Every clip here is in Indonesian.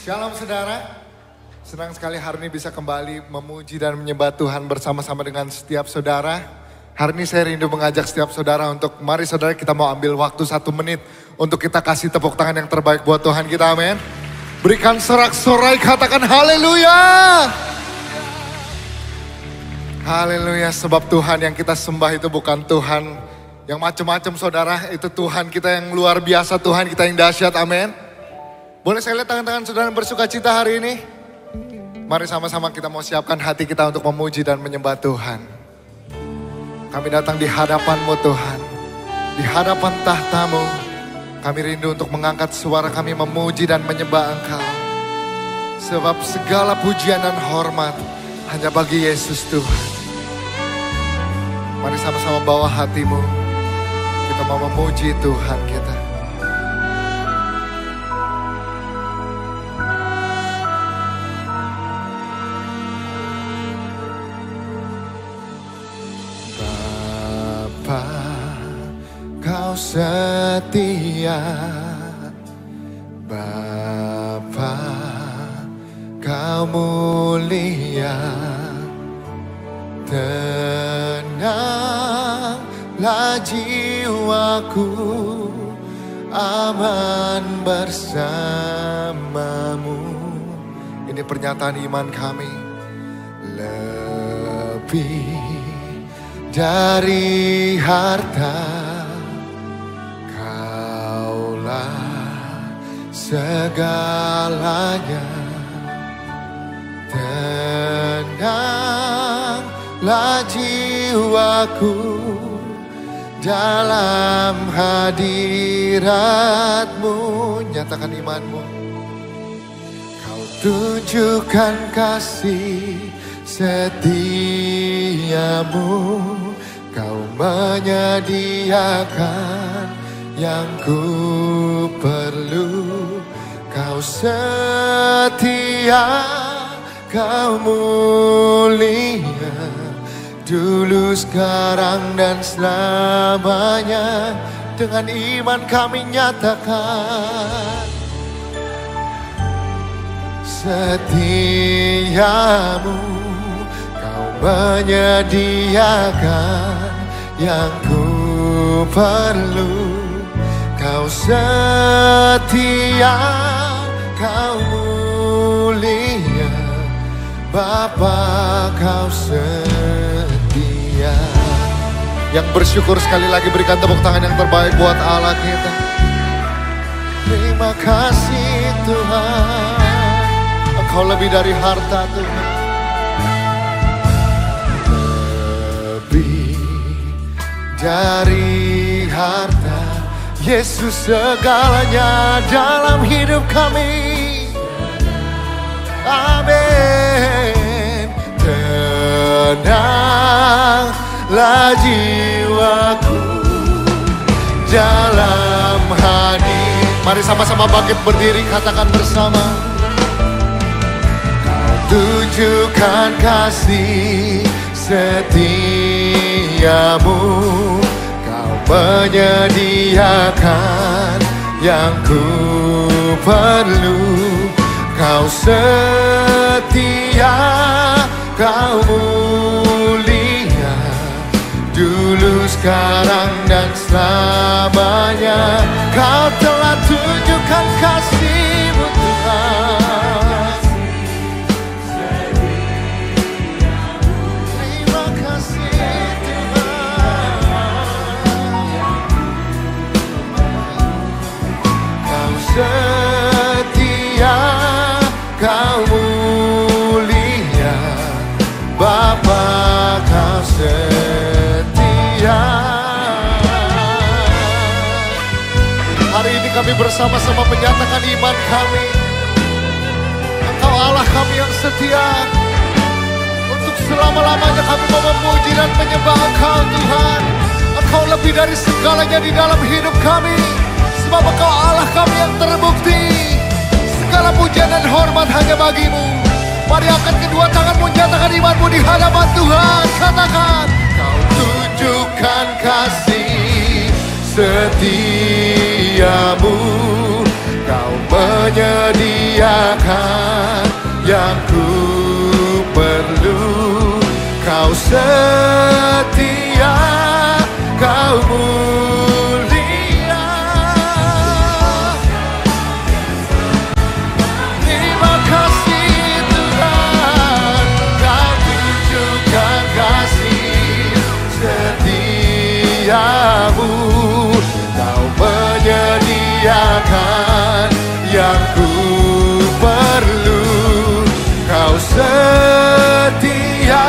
Shalom saudara, senang sekali hari ini bisa kembali memuji dan menyembah Tuhan bersama-sama dengan setiap saudara. Hari ini saya rindu mengajak setiap saudara untuk mari saudara kita mau ambil waktu 1 menit untuk kita kasih tepuk tangan yang terbaik buat Tuhan kita, amin. Berikan sorak-sorai, katakan haleluya. Haleluya, sebab Tuhan yang kita sembah itu bukan Tuhan yang macam-macam saudara, itu Tuhan kita yang luar biasa, Tuhan kita yang dahsyat, amin. Boleh saya lihat tangan-tangan saudara yang bersuka cita hari ini? Mari sama-sama kita mau siapkan hati kita untuk memuji dan menyembah Tuhan. Kami datang di hadapan-Mu Tuhan, di hadapan tahta-Mu. Kami rindu untuk mengangkat suara kami memuji dan menyembah Engkau. Sebab segala pujian dan hormat hanya bagi Yesus Tuhan. Mari sama-sama bawa hatimu. Kita mau memuji Tuhan kita. Bapa, Kau setia. Bapa, Kau mulia. Tenanglah jiwaku, aman bersamamu. Ini pernyataan iman kami. Lebih dari harta, Kaulah segalanya. Tenanglah jiwaku dalam hadirat-Mu. Nyatakan iman-Mu. Kau tunjukkan kasih setiamu. Kau menyediakan yang ku perlu. Kau setia, Kau mulia, dulu, sekarang, dan selamanya. Dengan iman kami nyatakan setiamu. Kau menyediakan yang ku perlu. Kau setia, Kau mulia, Bapa, Kau setia. Yang bersyukur sekali lagi berikan tepuk tangan yang terbaik buat Allah kita. Terima kasih Tuhan, Engkau lebih dari harta Tuhan. Lebih dari harta, Yesus segalanya dalam hidup kami. Amin. Tenanglah jiwaku dalam hadir. Mari sama-sama bangkit berdiri, katakan bersama. Kau tunjukkan kasih setiamu. Kau menyediakan yang ku perlu. Kau setia, Kau mulia, dulu, sekarang, dan selamanya. Kau telah tunjukkan kasih-Mu Tuhan. Terima kasih Tuhan. Kau setia, Kau mulia, Bapa, Kau setia. Hari ini kami bersama-sama menyatakan iman kami. Engkau Allah kami yang setia. Untuk selama-lamanya kami mau memuji dan menyembah Engkau Tuhan. Engkau lebih dari segalanya di dalam hidup kami. Sebab Engkau Allah kami yang terbukti. Segala pujian dan hormat hanya bagi-Mu. Mari angkat kedua tanganmu, nyatakan imanmu di hadapan Tuhan. Katakan, Kau tunjukkan kasih setiamu. Kau menyediakan setia, Kau mulia. Terima kasih Tuhan, Kau tunjukkan kasih setiamu. Kau menyediakan yang ku perlu. Kau setia,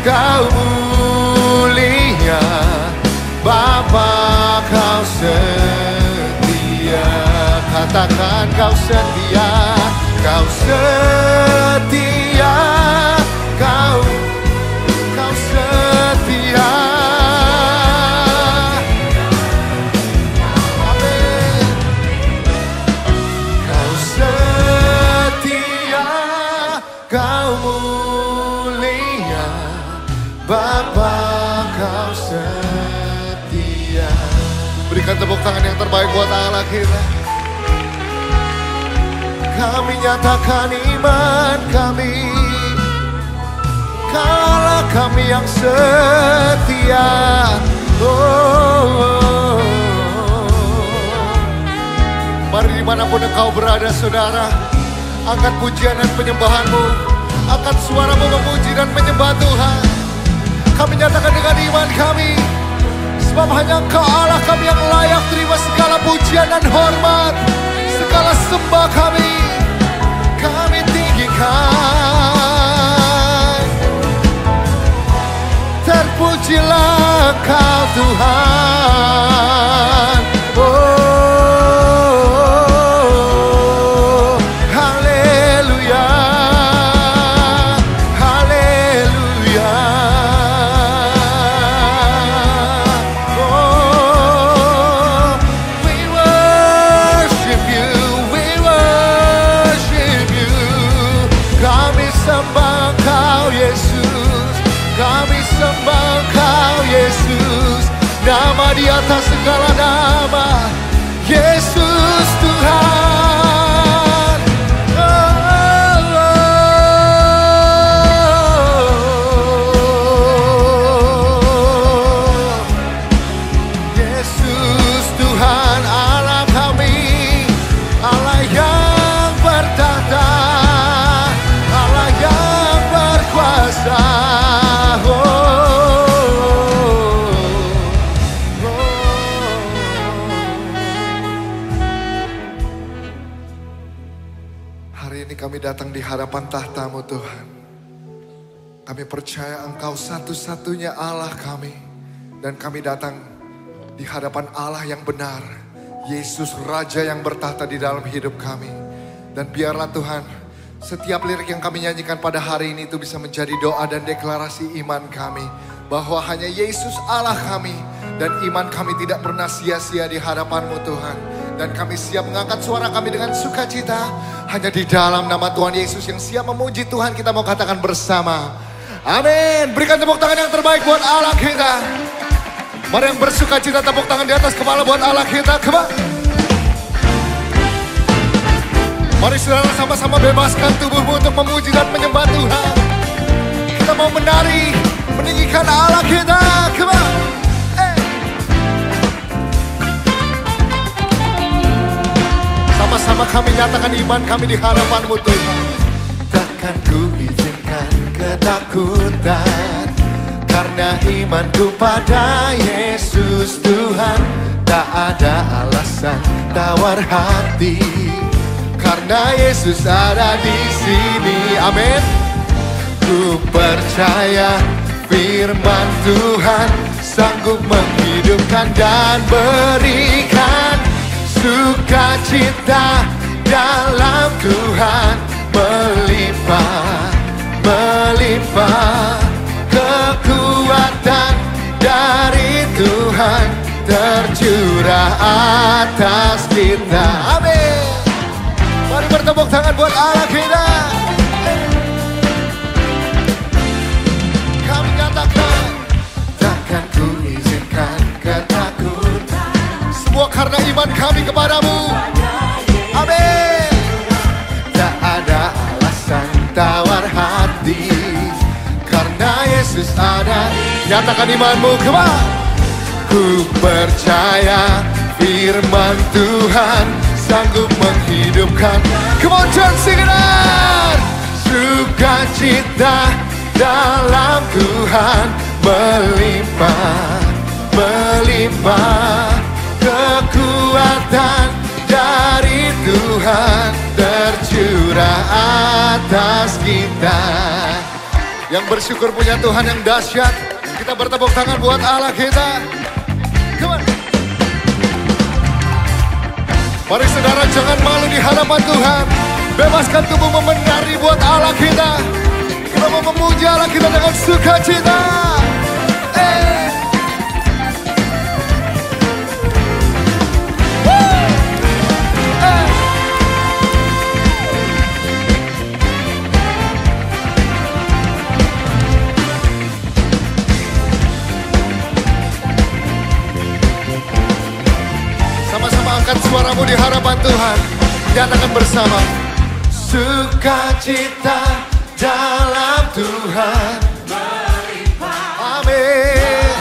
Kau mulia, Bapa Kau setia. Katakan Kau setia, Kau setia, Kau setia. Amin. Kau setia, Kau mulia, Bapa Kau setia. Berikan tepuk tangan yang terbaik buat Allah kita. Kami nyatakan iman kami, Kaulah kami yang setia. Oh. Mari dimanapun engkau berada saudara, angkat pujian dan penyembahanmu, angkat suaramu memuji dan menyembah Tuhan. Kami nyatakan dengan iman kami, sebab hanya Engkau Allah kami yang layak terima segala pujian dan hormat, segala sembah kami tinggikan. Terpujilah Kau Tuhan. Oh, haleluya, haleluya. Oh, we worship you, we worship you. Kami sembah Kau Yesus, kami sembah Kau Yesus. Nama di atas segala nama, Yesus Tuhan. Yesus Tuhan Allah kami, Allah yang bertahta, Allah yang berkuasa. Hari ini kami datang di hadapan tahta-Mu Tuhan. Kami percaya Engkau satu-satunya Allah kami. Dan kami datang di hadapan Allah yang benar, Yesus Raja yang bertahta di dalam hidup kami. Dan biarlah Tuhan, setiap lirik yang kami nyanyikan pada hari ini itu bisa menjadi doa dan deklarasi iman kami, bahwa hanya Yesus Allah kami, dan iman kami tidak pernah sia-sia di hadapan-Mu Tuhan. Dan kami siap mengangkat suara kami dengan sukacita, hanya di dalam nama Tuhan Yesus yang siap memuji Tuhan, kita mau katakan bersama, amin. Berikan tepuk tangan yang terbaik buat Allah kita. Mari yang bersukacita tepuk tangan di atas kepala buat Allah kita. Mari saudara sama-sama bebaskan tubuhmu untuk memuji dan menyembah Tuhan. Kita mau menari, meninggikan Allah kita. Sama-sama kami nyatakan iman kami di hadapan-Mu Tuhan. Takkan ku izinkan ketakutan, karena imanku pada Yesus Tuhan. Tak ada alasan tawar hati, karena Yesus ada di sini. Amin. Ku percaya firman Tuhan sanggup menghidupkan dan berikan sukacita dalam Tuhan, melimpah, melimpah. Kekuatan dari Tuhan tercurah atas kita. Amin. Mari bertepuk tangan buat Allah kita. Kami nyatakan, takkan ku izinkan ketakutan, semua karena iman kami kepadamu. Amin. Tak ada alasan tawar hati, karena Yesus Nyatakan imanmu, come on. Ku percaya firman Tuhan sanggup menghidupkan. Come on church, sing it out. Sukacita dalam Tuhan melimpah, melimpah. Kekuatan dari Tuhan tercurah atas kita. Yang bersyukur punya Tuhan yang dahsyat. Kita bertepuk tangan buat Allah kita. Come on. Mari saudara, jangan malu di hadapan Tuhan. Bebaskan tubuhmu menari buat Allah kita. Kita mau memuja Allah kita dengan sukacita. Sama-sama angkat suaramu di hadapan Tuhan. Nyatakan bersama. Sukacita dalam Tuhan melimpah. Amin.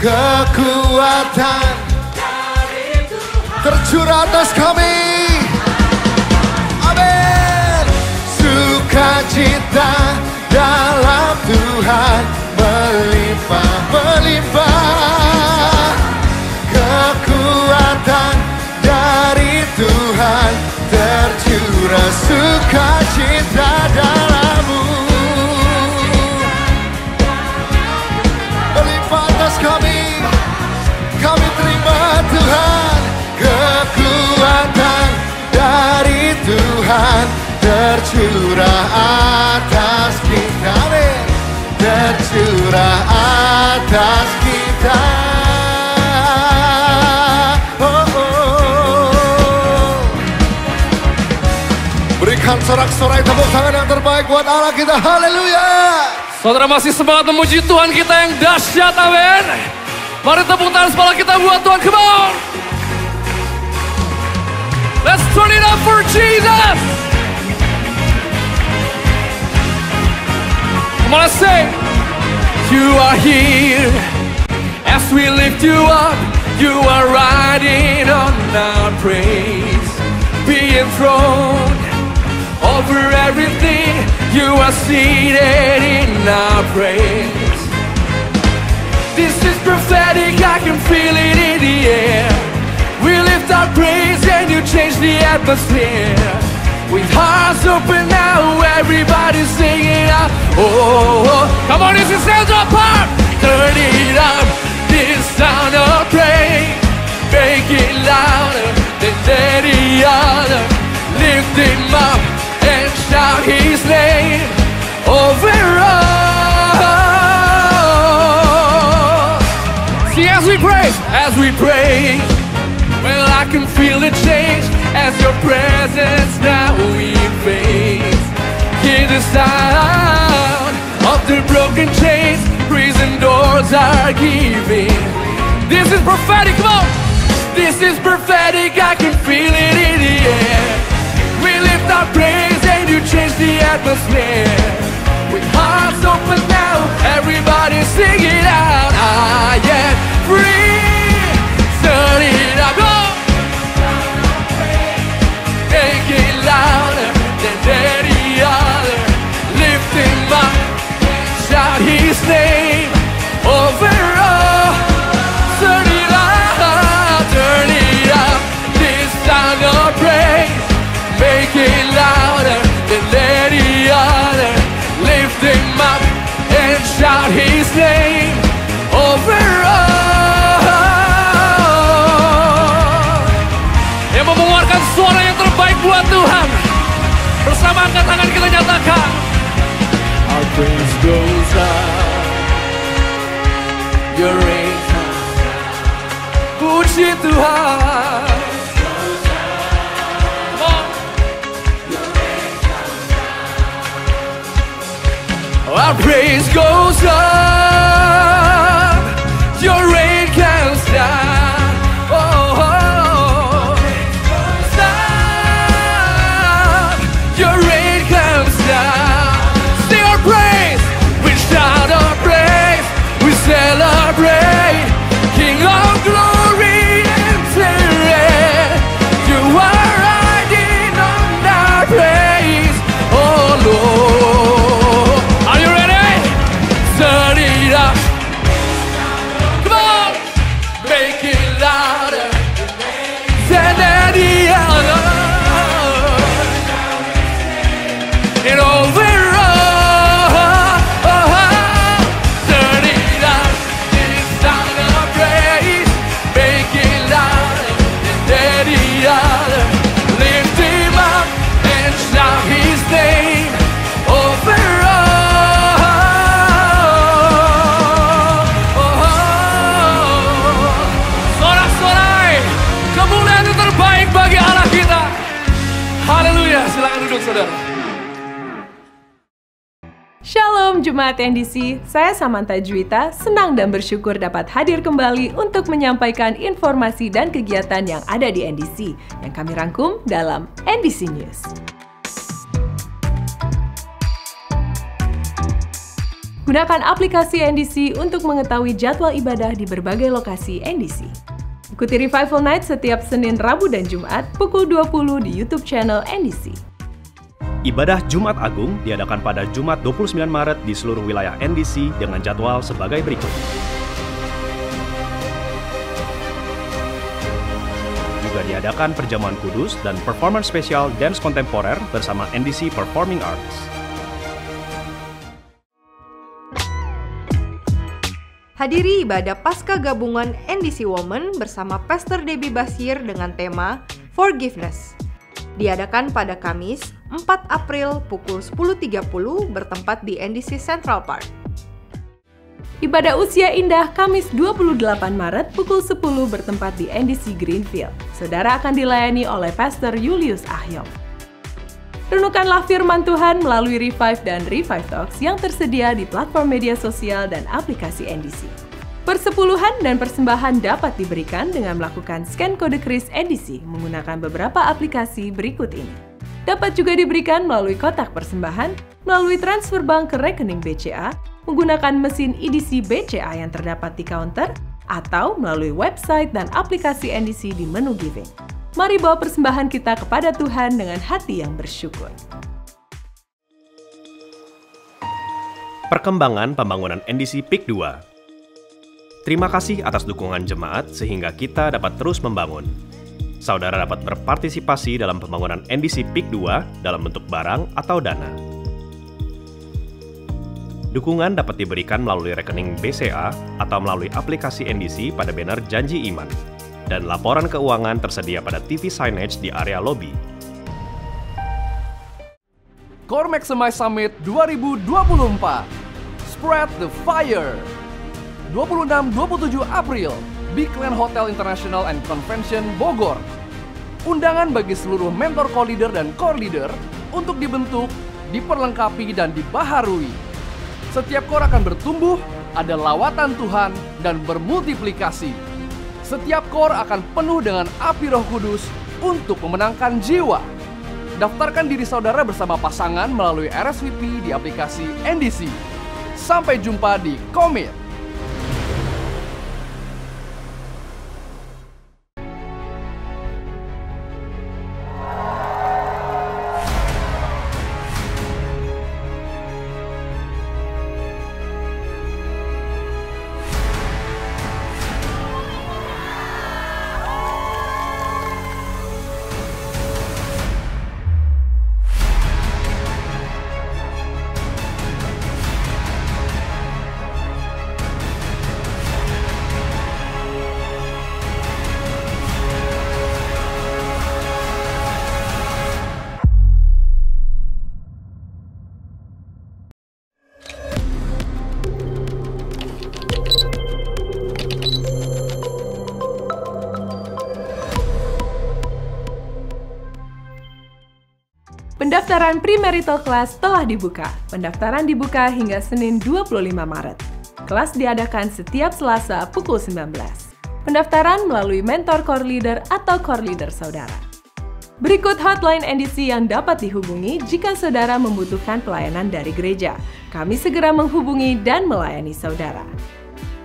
Kekuatan dari Tuhan tercurah atas kami. Amin. Sukacita dalam Tuhan melimpah, melimpah. Kekuatan dari Tuhan tercurah, sukacita dalam-Mu melimpah atas kami. Kami terima Tuhan. Kekuatan dari Tuhan tercurah atas kita. Amin. Tercurah atas kita. Berikan sorak-sorai tepuk tangan yang terbaik buat Allah kita. Haleluya. Saudara masih semangat memuji Tuhan kita yang dahsyat, amin. Mari tepuk tangan sebelah kita buat Tuhan, come on. Let's turn it up for Jesus. Come on, let's sing. You are here as we lift you up. You are riding on our praise. Be enthroned over everything. You are seated in our praise. This is prophetic, I can feel it in the air. We lift our praise and you change the atmosphere. With hearts open now, everybody singing out. Oh, oh. Come on, this is hands apart. Turn it up, this sound of praise. Make it louder than any other. Lift him up and shout his name over us. See, as we pray, well, I can feel the change as your presence now invades. Hear the sound of the broken chains, prison doors are giving. This is prophetic, come on. This is prophetic, I can feel it in the air. We lift our praise and you change the atmosphere. With hearts open now, everybody sing it out. I am free. Turn it up, go. Make it louder than any other. Lift him up, shout his name over all. Turn it up, this sound of praise. Make it louder than any other. Lift him up and shout his name over all. Yang mau mengeluarkan suara yang terbaik buat Tuhan. Bersama angkat tangan kita nyatakan. Our praise goes up, your reign comes down. Puji Tuhan. Our praise goes up, your rain comes down. Oh, oh. Up, your rain comes down. Sing our praise, we shout our praise. saudara. Shalom Jemaat NDC, saya Samantha Juwita, senang dan bersyukur dapat hadir kembali untuk menyampaikan informasi dan kegiatan yang ada di NDC yang kami rangkum dalam NDC News. Gunakan aplikasi NDC untuk mengetahui jadwal ibadah di berbagai lokasi NDC. Ikuti Revival Night setiap Senin, Rabu, dan Jumat pukul 20 di YouTube channel NDC. Ibadah Jumat Agung diadakan pada Jumat 29 Maret di seluruh wilayah NDC dengan jadwal sebagai berikut. Juga diadakan perjamuan kudus dan performance spesial dance kontemporer bersama NDC Performing Arts. Hadiri ibadah Paskah Gabungan NDC Women bersama Pastor Debbie Basir dengan tema Forgiveness. Diadakan pada Kamis 4 April pukul 10.30 bertempat di NDC Central Park. Ibadah Usia Indah Kamis 28 Maret pukul 10 bertempat di NDC Greenfield. Saudara akan dilayani oleh Pastor Julius Ahyong. Renungkanlah firman Tuhan melalui Revive dan Revive Talks yang tersedia di platform media sosial dan aplikasi NDC. Persepuluhan dan persembahan dapat diberikan dengan melakukan scan kode kris NDC menggunakan beberapa aplikasi berikut ini. Dapat juga diberikan melalui kotak persembahan, melalui transfer bank ke rekening BCA, menggunakan mesin EDC BCA yang terdapat di counter, atau melalui website dan aplikasi NDC di menu giving. Mari bawa persembahan kita kepada Tuhan dengan hati yang bersyukur. Perkembangan pembangunan NDC PIK 2. Terima kasih atas dukungan jemaat sehingga kita dapat terus membangun. Saudara dapat berpartisipasi dalam pembangunan NDC PIK 2 dalam bentuk barang atau dana. Dukungan dapat diberikan melalui rekening BCA atau melalui aplikasi NDC pada banner Janji Iman. Dan laporan keuangan tersedia pada TV signage di area lobi. Core Maximize Summit 2024. Spread the fire. 26-27 April, Big Land Hotel International and Convention Bogor. Undangan bagi seluruh mentor co-leader dan core leader untuk dibentuk, diperlengkapi, dan dibaharui. Setiap core akan bertumbuh, ada lawatan Tuhan, dan bermultiplikasi. Setiap core akan penuh dengan api Roh Kudus untuk memenangkan jiwa. Daftarkan diri saudara bersama pasangan melalui RSVP di aplikasi NDC. Sampai jumpa di Commit. Pendaftaran premarital class telah dibuka. Pendaftaran dibuka hingga Senin 25 Maret. Kelas diadakan setiap Selasa pukul 19. Pendaftaran melalui mentor core leader atau core leader saudara. Berikut hotline NDC yang dapat dihubungi jika saudara membutuhkan pelayanan dari gereja. Kami segera menghubungi dan melayani saudara.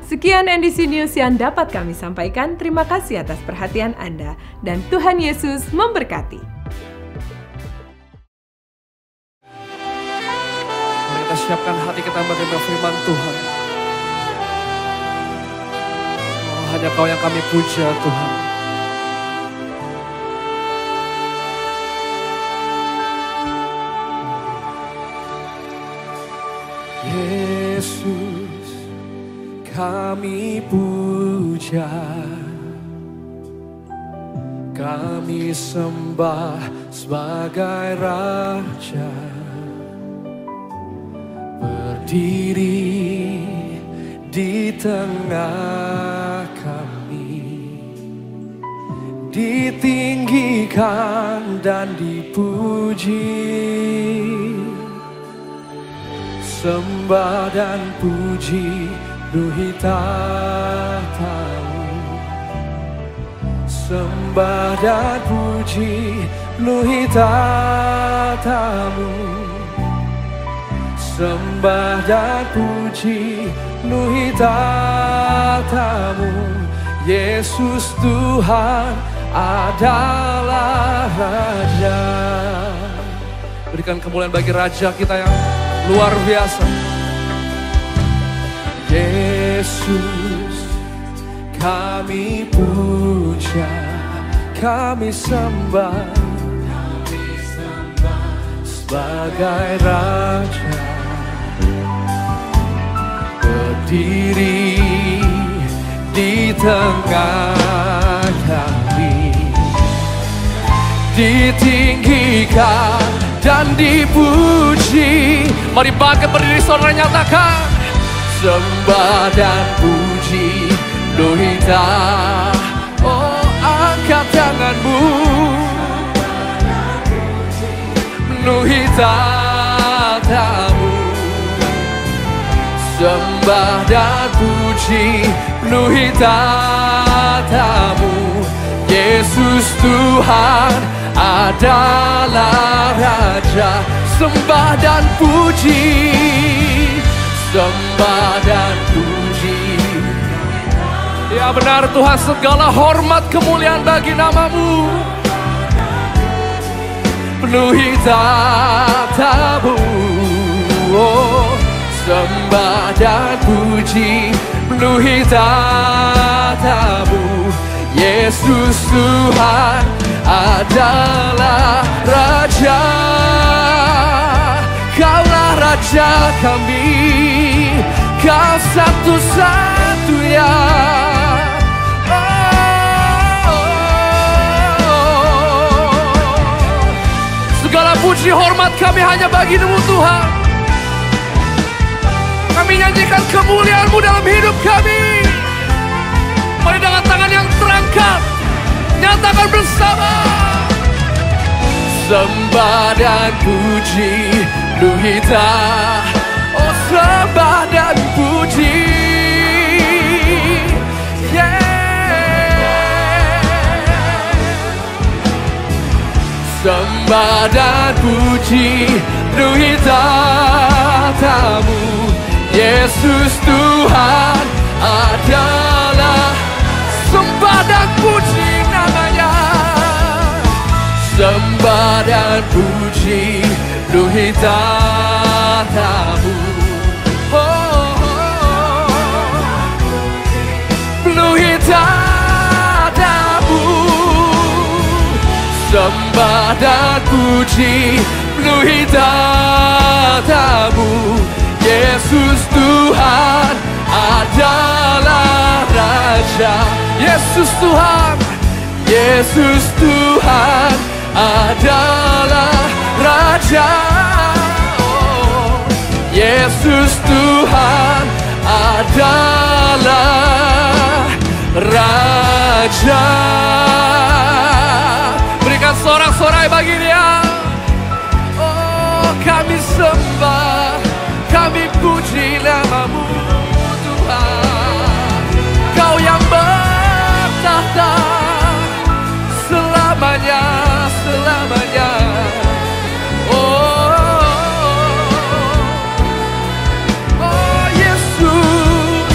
Sekian NDC News yang dapat kami sampaikan. Terima kasih atas perhatian Anda dan Tuhan Yesus memberkati. Kita siapkan hati kita menerima firman Tuhan. Oh, hanya Kau yang kami puja Tuhan. Yesus, kami puja, kami sembah sebagai Raja. Berdiri di tengah kami, ditinggikan dan dipuji. Sembah dan puji penuhi tahta-Mu. Sembah dan puji penuhi tahta-Mu. Sembah dan puji penuhi tahta-Mu. Yesus Tuhan adalah Raja. Berikan kemuliaan bagi Raja kita yang luar biasa. Yesus kami puja, kami sembah sebagai Raja. Berdiri di tengah kami, ditinggikan dan dipuji. Mari bangkit berdiri, saudara, nyatakan. Sembah dan puji penuhi tahta. Oh, angkat tanganmu, penuhi tahta-Mu. Sembah dan puji penuhi tahta-Mu. Yesus Tuhan adalah Raja. Sembah dan puji, sembah dan puji. Ya benar Tuhan, segala hormat kemuliaan bagi nama-Mu. Penuhi tahta-Mu. Oh, sembah dan puji penuhi tahta-Mu. Yesus Tuhan adalah Raja. Kaulah Raja kami, Kau satu-satunya. Segala puji hormat kami hanya bagi-Mu Tuhan. Kami nyanyikan kemuliaan-Mu dalam hidup kami. Mari dengan tangan yang terangkat, nyatakan bersama. Sembah dan puji penuhi tahta. Oh, sembah dan puji. Sembah dan puji penuhi tahta-Mu. Yesus Tuhan adalah. Sembah dan puji namanya. Sembah dan puji penuhi tahta-Mu. Oh, oh, penuhi tahta-Mu. Sembah dan puji penuhi tahta-Mu. Yesus Tuhan adalah Raja. Yesus Tuhan, Yesus Tuhan adalah Raja. Oh, Yesus Tuhan adalah Raja. Berikan sorak-sorai bagi Dia. Oh, kami sembah, kami puji nama-Mu Tuhan. Kau yang bertahta selamanya, selamanya. Oh Yesus,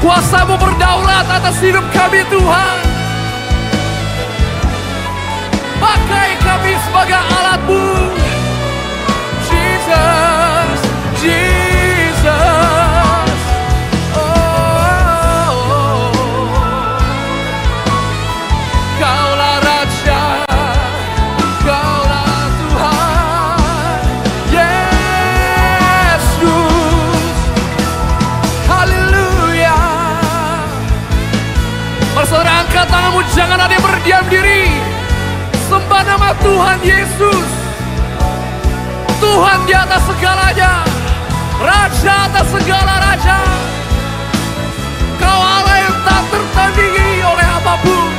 kuasa-Mu berdaulat atas hidup kami Tuhan. Pakai kami sebagai alat-Mu. Jesus, Jesus. Oh, Kaulah Raja, Kaulah Tuhan. Yesus, haleluya. Mari saudara angkat tanganmu, jangan ada yang berdiam diri. Sembah nama Tuhan Yesus. Tuhan di atas segalanya, Raja atas segala raja. Kau Allah yang tak tertandingi oleh apapun.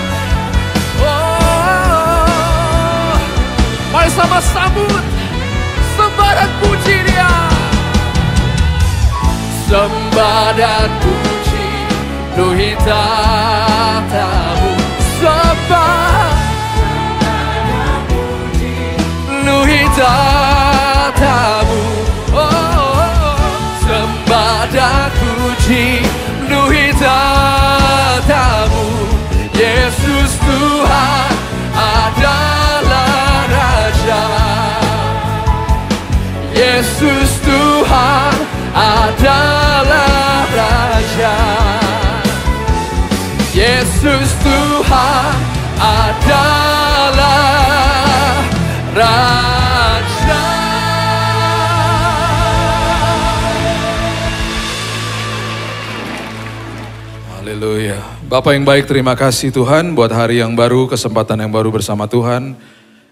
penuhi tatamu, sembah, penuhi tatamu, sembah dan puji, penuhi tatamu. Yesus Tuhan adalah Raja, Yesus Tuhan adalah Raja, Yesus Tuhan adalah Raja. Haleluya. Bapa yang baik, terima kasih Tuhan buat hari yang baru, kesempatan yang baru bersama Tuhan.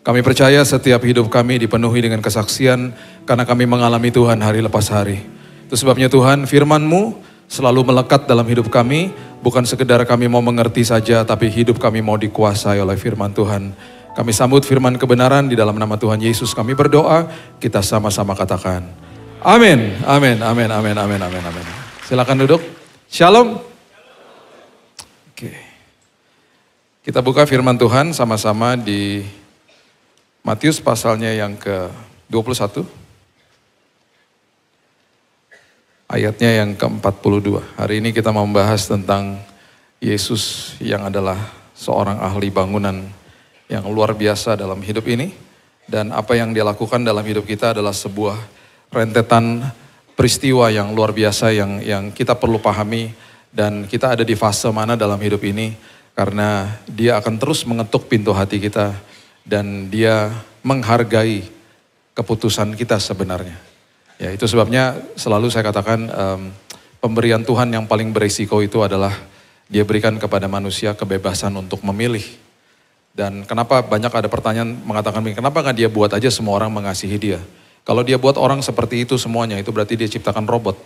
Kami percaya setiap hidup kami dipenuhi dengan kesaksian karena kami mengalami Tuhan hari lepas hari. Itu sebabnya Tuhan, firman-Mu selalu melekat dalam hidup kami. Bukan sekedar kami mau mengerti saja, tapi hidup kami mau dikuasai oleh firman Tuhan. Kami sambut firman kebenaran di dalam nama Tuhan Yesus. Kami berdoa, kita sama-sama katakan. Amin, amin, amin, amin, amin, amin, amin. Silakan duduk. Shalom. Oke. Kita buka firman Tuhan sama-sama di Matius pasalnya yang ke-21. Ayatnya yang ke-42. Hari ini kita mau membahas tentang Yesus yang adalah seorang ahli bangunan yang luar biasa dalam hidup ini. Dan apa yang dia lakukan dalam hidup kita adalah sebuah rentetan peristiwa yang luar biasa yang kita perlu pahami. Dan kita ada di fase mana dalam hidup ini, karena dia akan terus mengetuk pintu hati kita. Dan dia menghargai keputusan kita sebenarnya. Ya, itu sebabnya selalu saya katakan pemberian Tuhan yang paling berisiko itu adalah dia berikan kepada manusia kebebasan untuk memilih. Dan kenapa banyak ada pertanyaan mengatakan, kenapa nggak dia buat aja semua orang mengasihi dia? Kalau dia buat orang seperti itu semuanya, itu berarti dia ciptakan robot.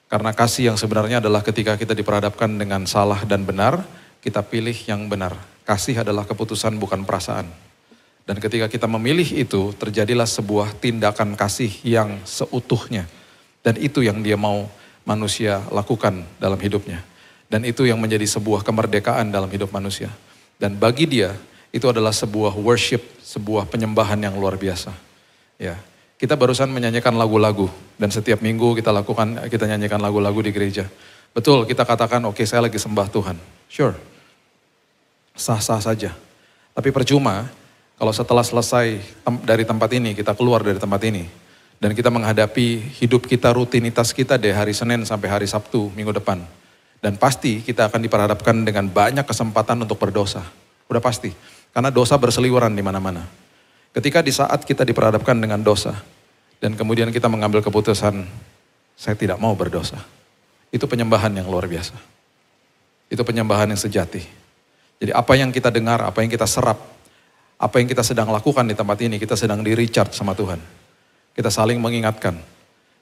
Karena kasih yang sebenarnya adalah ketika kita diperhadapkan dengan salah dan benar, kita pilih yang benar. Kasih adalah keputusan bukan perasaan. Dan ketika kita memilih itu, terjadilah sebuah tindakan kasih yang seutuhnya. Dan itu yang dia mau manusia lakukan dalam hidupnya. Dan itu yang menjadi sebuah kemerdekaan dalam hidup manusia. Dan bagi dia, itu adalah sebuah worship, sebuah penyembahan yang luar biasa. Ya. Kita barusan menyanyikan lagu-lagu dan setiap minggu kita nyanyikan lagu-lagu di gereja. Betul, kita katakan oke, saya lagi sembah Tuhan. Sure. Sah-sah saja. Tapi percuma kalau setelah selesai dari tempat ini, kita keluar dari tempat ini dan kita menghadapi hidup kita, rutinitas kita dari hari Senin sampai hari Sabtu minggu depan. Dan pasti kita akan diperhadapkan dengan banyak kesempatan untuk berdosa. Udah pasti. Karena dosa berseliweran di mana-mana. Ketika di saat kita diperhadapkan dengan dosa, dan kemudian kita mengambil keputusan, saya tidak mau berdosa. Itu penyembahan yang luar biasa. Itu penyembahan yang sejati. Jadi apa yang kita dengar, apa yang kita serap, apa yang kita sedang lakukan di tempat ini, kita sedang di-recharge sama Tuhan. Kita saling mengingatkan.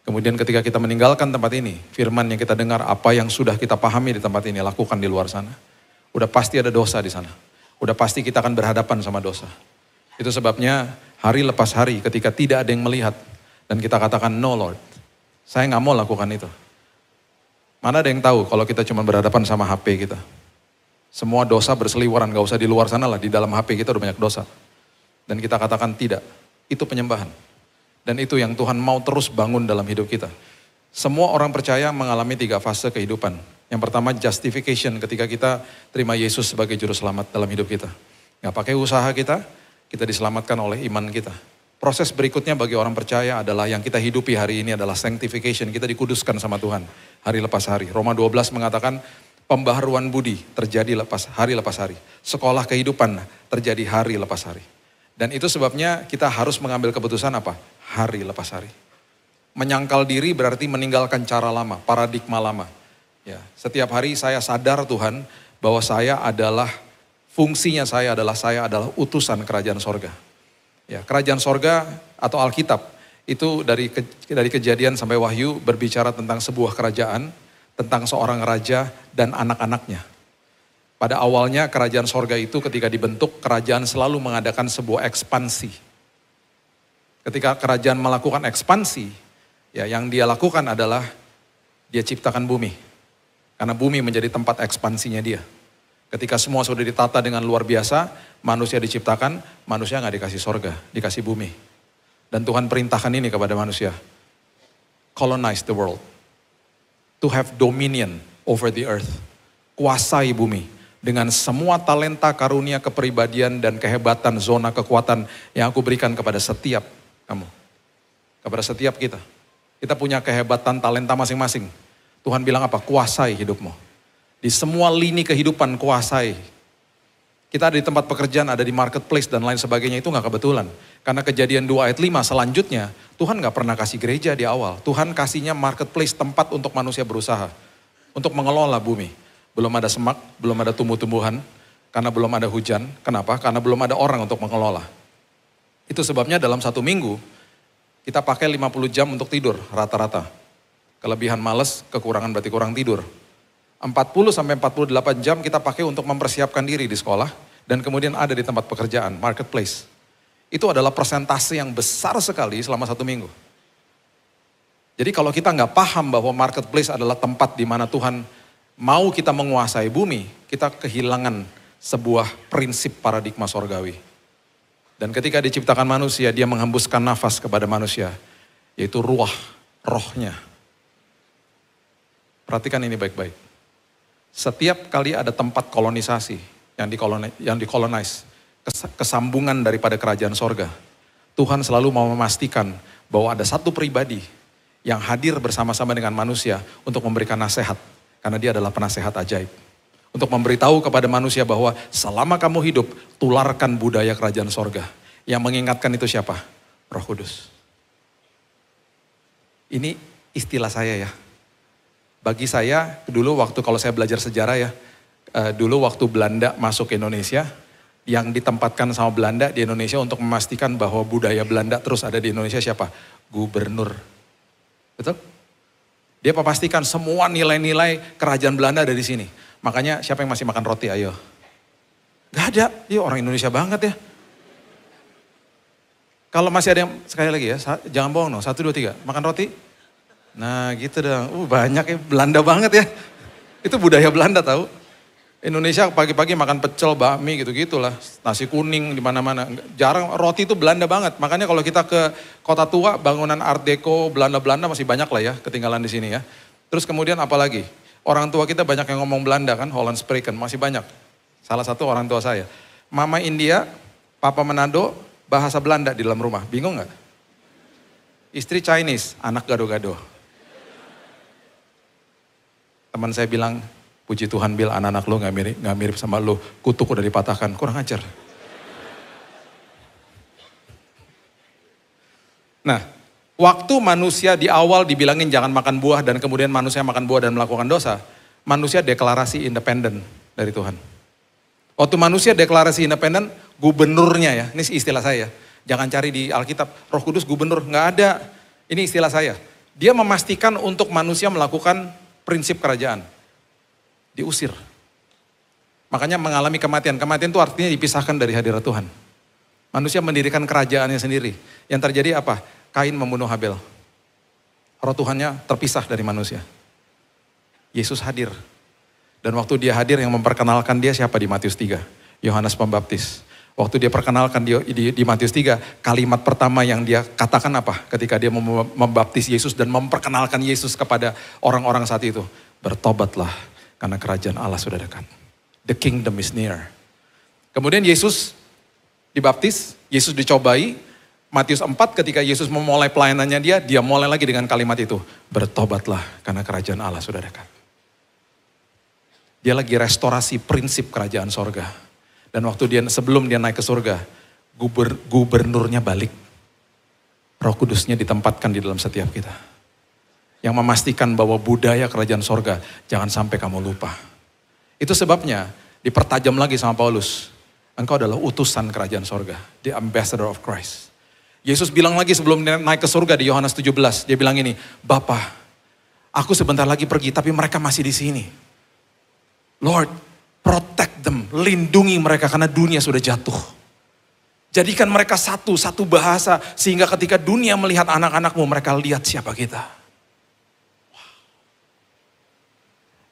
Kemudian ketika kita meninggalkan tempat ini, firman yang kita dengar, apa yang sudah kita pahami di tempat ini, lakukan di luar sana. Udah pasti ada dosa di sana. Udah pasti kita akan berhadapan sama dosa. Itu sebabnya hari lepas hari ketika tidak ada yang melihat dan kita katakan no Lord, saya nggak mau lakukan itu. Mana ada yang tahu kalau kita cuma berhadapan sama HP kita. Semua dosa berseliweran, gak usah di luar sana lah, di dalam HP kita udah banyak dosa. Dan kita katakan tidak, itu penyembahan. Dan itu yang Tuhan mau terus bangun dalam hidup kita. Semua orang percaya mengalami 3 fase kehidupan. Yang pertama justification, ketika kita terima Yesus sebagai juru selamat dalam hidup kita. Gak pakai usaha kita diselamatkan oleh iman kita. Proses berikutnya bagi orang percaya adalah yang kita hidupi hari ini adalah sanctification. Kita dikuduskan sama Tuhan hari lepas hari. Roma 12 mengatakan pembaharuan budi terjadi hari lepas hari. Sekolah kehidupan terjadi hari lepas hari. Dan itu sebabnya kita harus mengambil keputusan apa? Hari lepas hari. Menyangkal diri berarti meninggalkan cara lama, paradigma lama. Ya, setiap hari saya sadar Tuhan bahwa fungsinya saya adalah utusan kerajaan sorga. Ya, kerajaan sorga atau Alkitab itu dari Kejadian sampai Wahyu berbicara tentang sebuah kerajaan, tentang seorang raja dan anak-anaknya. Pada awalnya kerajaan sorga itu ketika dibentuk, kerajaan selalu mengadakan sebuah ekspansi. Ketika kerajaan melakukan ekspansi, ya yang dia lakukan adalah dia ciptakan bumi. Karena bumi menjadi tempat ekspansinya dia. Ketika semua sudah ditata dengan luar biasa, manusia diciptakan, manusia nggak dikasih sorga, dikasih bumi. Dan Tuhan perintahkan ini kepada manusia. Colonize the world. To have dominion over the earth. Kuasai bumi. Dengan semua talenta, karunia, kepribadian, dan kehebatan, zona kekuatan yang aku berikan kepada setiap kamu. Kepada setiap kita. Kita punya kehebatan, talenta masing-masing. Tuhan bilang apa? Kuasai hidupmu. Di semua lini kehidupan kuasai. Kita ada di tempat pekerjaan, ada di marketplace dan lain sebagainya, itu gak kebetulan. Karena Kejadian 2 ayat 5 selanjutnya, Tuhan gak pernah kasih gereja di awal. Tuhan kasihnya marketplace, tempat untuk manusia berusaha. Untuk mengelola bumi. Belum ada semak, belum ada tumbuh-tumbuhan. Karena belum ada hujan. Kenapa? Karena belum ada orang untuk mengelola. Itu sebabnya dalam 1 minggu, kita pakai 50 jam untuk tidur rata-rata. Kelebihan males, kekurangan berarti kurang tidur. 40-48 jam kita pakai untuk mempersiapkan diri di sekolah. Dan kemudian ada di tempat pekerjaan, marketplace. Itu adalah persentase yang besar sekali selama 1 minggu. Jadi kalau kita nggak paham bahwa marketplace adalah tempat di mana Tuhan mau kita menguasai bumi, kita kehilangan sebuah prinsip paradigma sorgawi. Dan ketika diciptakan manusia, dia menghembuskan nafas kepada manusia, yaitu ruah, rohnya. Perhatikan ini baik-baik. Setiap kali ada tempat kolonisasi yang dikolonize, kesambungan daripada kerajaan sorga, Tuhan selalu mau memastikan bahwa ada satu pribadi yang hadir bersama-sama dengan manusia untuk memberikan nasihat. Karena dia adalah penasehat ajaib. Untuk memberitahu kepada manusia bahwa selama kamu hidup, tularkan budaya kerajaan sorga. Yang mengingatkan itu siapa? Roh Kudus. Ini istilah saya ya. Bagi saya, dulu waktu kalau saya belajar sejarah ya, dulu waktu Belanda masuk ke Indonesia, yang ditempatkan sama Belanda di Indonesia untuk memastikan bahwa budaya Belanda terus ada di Indonesia siapa? Gubernur. Betul? Dia memastikan semua nilai-nilai kerajaan Belanda ada di sini. Makanya siapa yang masih makan roti, ayo. Gak ada, dia orang Indonesia banget ya. Kalau masih ada yang, sekali lagi ya, jangan bohong no, 1, 2, 3, makan roti. Nah gitu dong, banyak ya, Belanda banget ya. Itu budaya Belanda tahu. Indonesia pagi-pagi makan pecel, bakmi gitu-gitulah. Nasi kuning di mana-mana. Jarang, roti itu Belanda banget. Makanya kalau kita ke Kota Tua, bangunan Art Deco, Belanda-Belanda masih banyak lah ya ketinggalan di sini ya. Terus kemudian apa lagi? Orang tua kita banyak yang ngomong Belanda kan, Holland Spreken, masih banyak. Salah satu orang tua saya. Mama India, Papa Manado, bahasa Belanda di dalam rumah. Bingung gak? Istri Chinese, anak gado-gado. Teman saya bilang, puji Tuhan Bill, anak-anak lo gak mirip sama lo. Kutuk udah dipatahkan, kurang ajar. Nah, waktu manusia di awal dibilangin jangan makan buah dan kemudian manusia makan buah dan melakukan dosa, manusia deklarasi independen dari Tuhan. Waktu manusia deklarasi independen, gubernurnya ya, ini istilah saya. Jangan cari di Alkitab, Roh Kudus gubernur, gak ada. Ini istilah saya. Dia memastikan untuk manusia melakukan prinsip kerajaan. Diusir. Makanya mengalami kematian. Kematian itu artinya dipisahkan dari hadirat Tuhan. Manusia mendirikan kerajaannya sendiri. Yang terjadi apa? Kain membunuh Habel. Roh Tuhannya terpisah dari manusia. Yesus hadir. Dan waktu dia hadir yang memperkenalkan dia siapa di Matius 3? Yohanes Pembaptis. Waktu dia perkenalkan di Matius 3, kalimat pertama yang dia katakan apa? Ketika dia membaptis Yesus dan memperkenalkan Yesus kepada orang-orang saat itu. Bertobatlah. Karena kerajaan Allah sudah dekat. The kingdom is near. Kemudian Yesus dibaptis, Yesus dicobai. Matius 4 ketika Yesus memulai pelayanannya dia mulai lagi dengan kalimat itu. Bertobatlah karena kerajaan Allah sudah dekat. Dia lagi restorasi prinsip kerajaan sorga. Dan waktu sebelum dia naik ke surga, gubernurnya balik. Roh Kudusnya ditempatkan di dalam setiap kita. Yang memastikan bahwa budaya kerajaan sorga jangan sampai kamu lupa. Itu sebabnya dipertajam lagi sama Paulus. Engkau adalah utusan kerajaan sorga. The ambassador of Christ. Yesus bilang lagi sebelum naik ke surga di Yohanes 17. Dia bilang ini, Bapa, aku sebentar lagi pergi tapi mereka masih di sini. Lord, protect them. Lindungi mereka karena dunia sudah jatuh. Jadikan mereka satu bahasa. Sehingga ketika dunia melihat anak-anakmu mereka lihat siapa kita.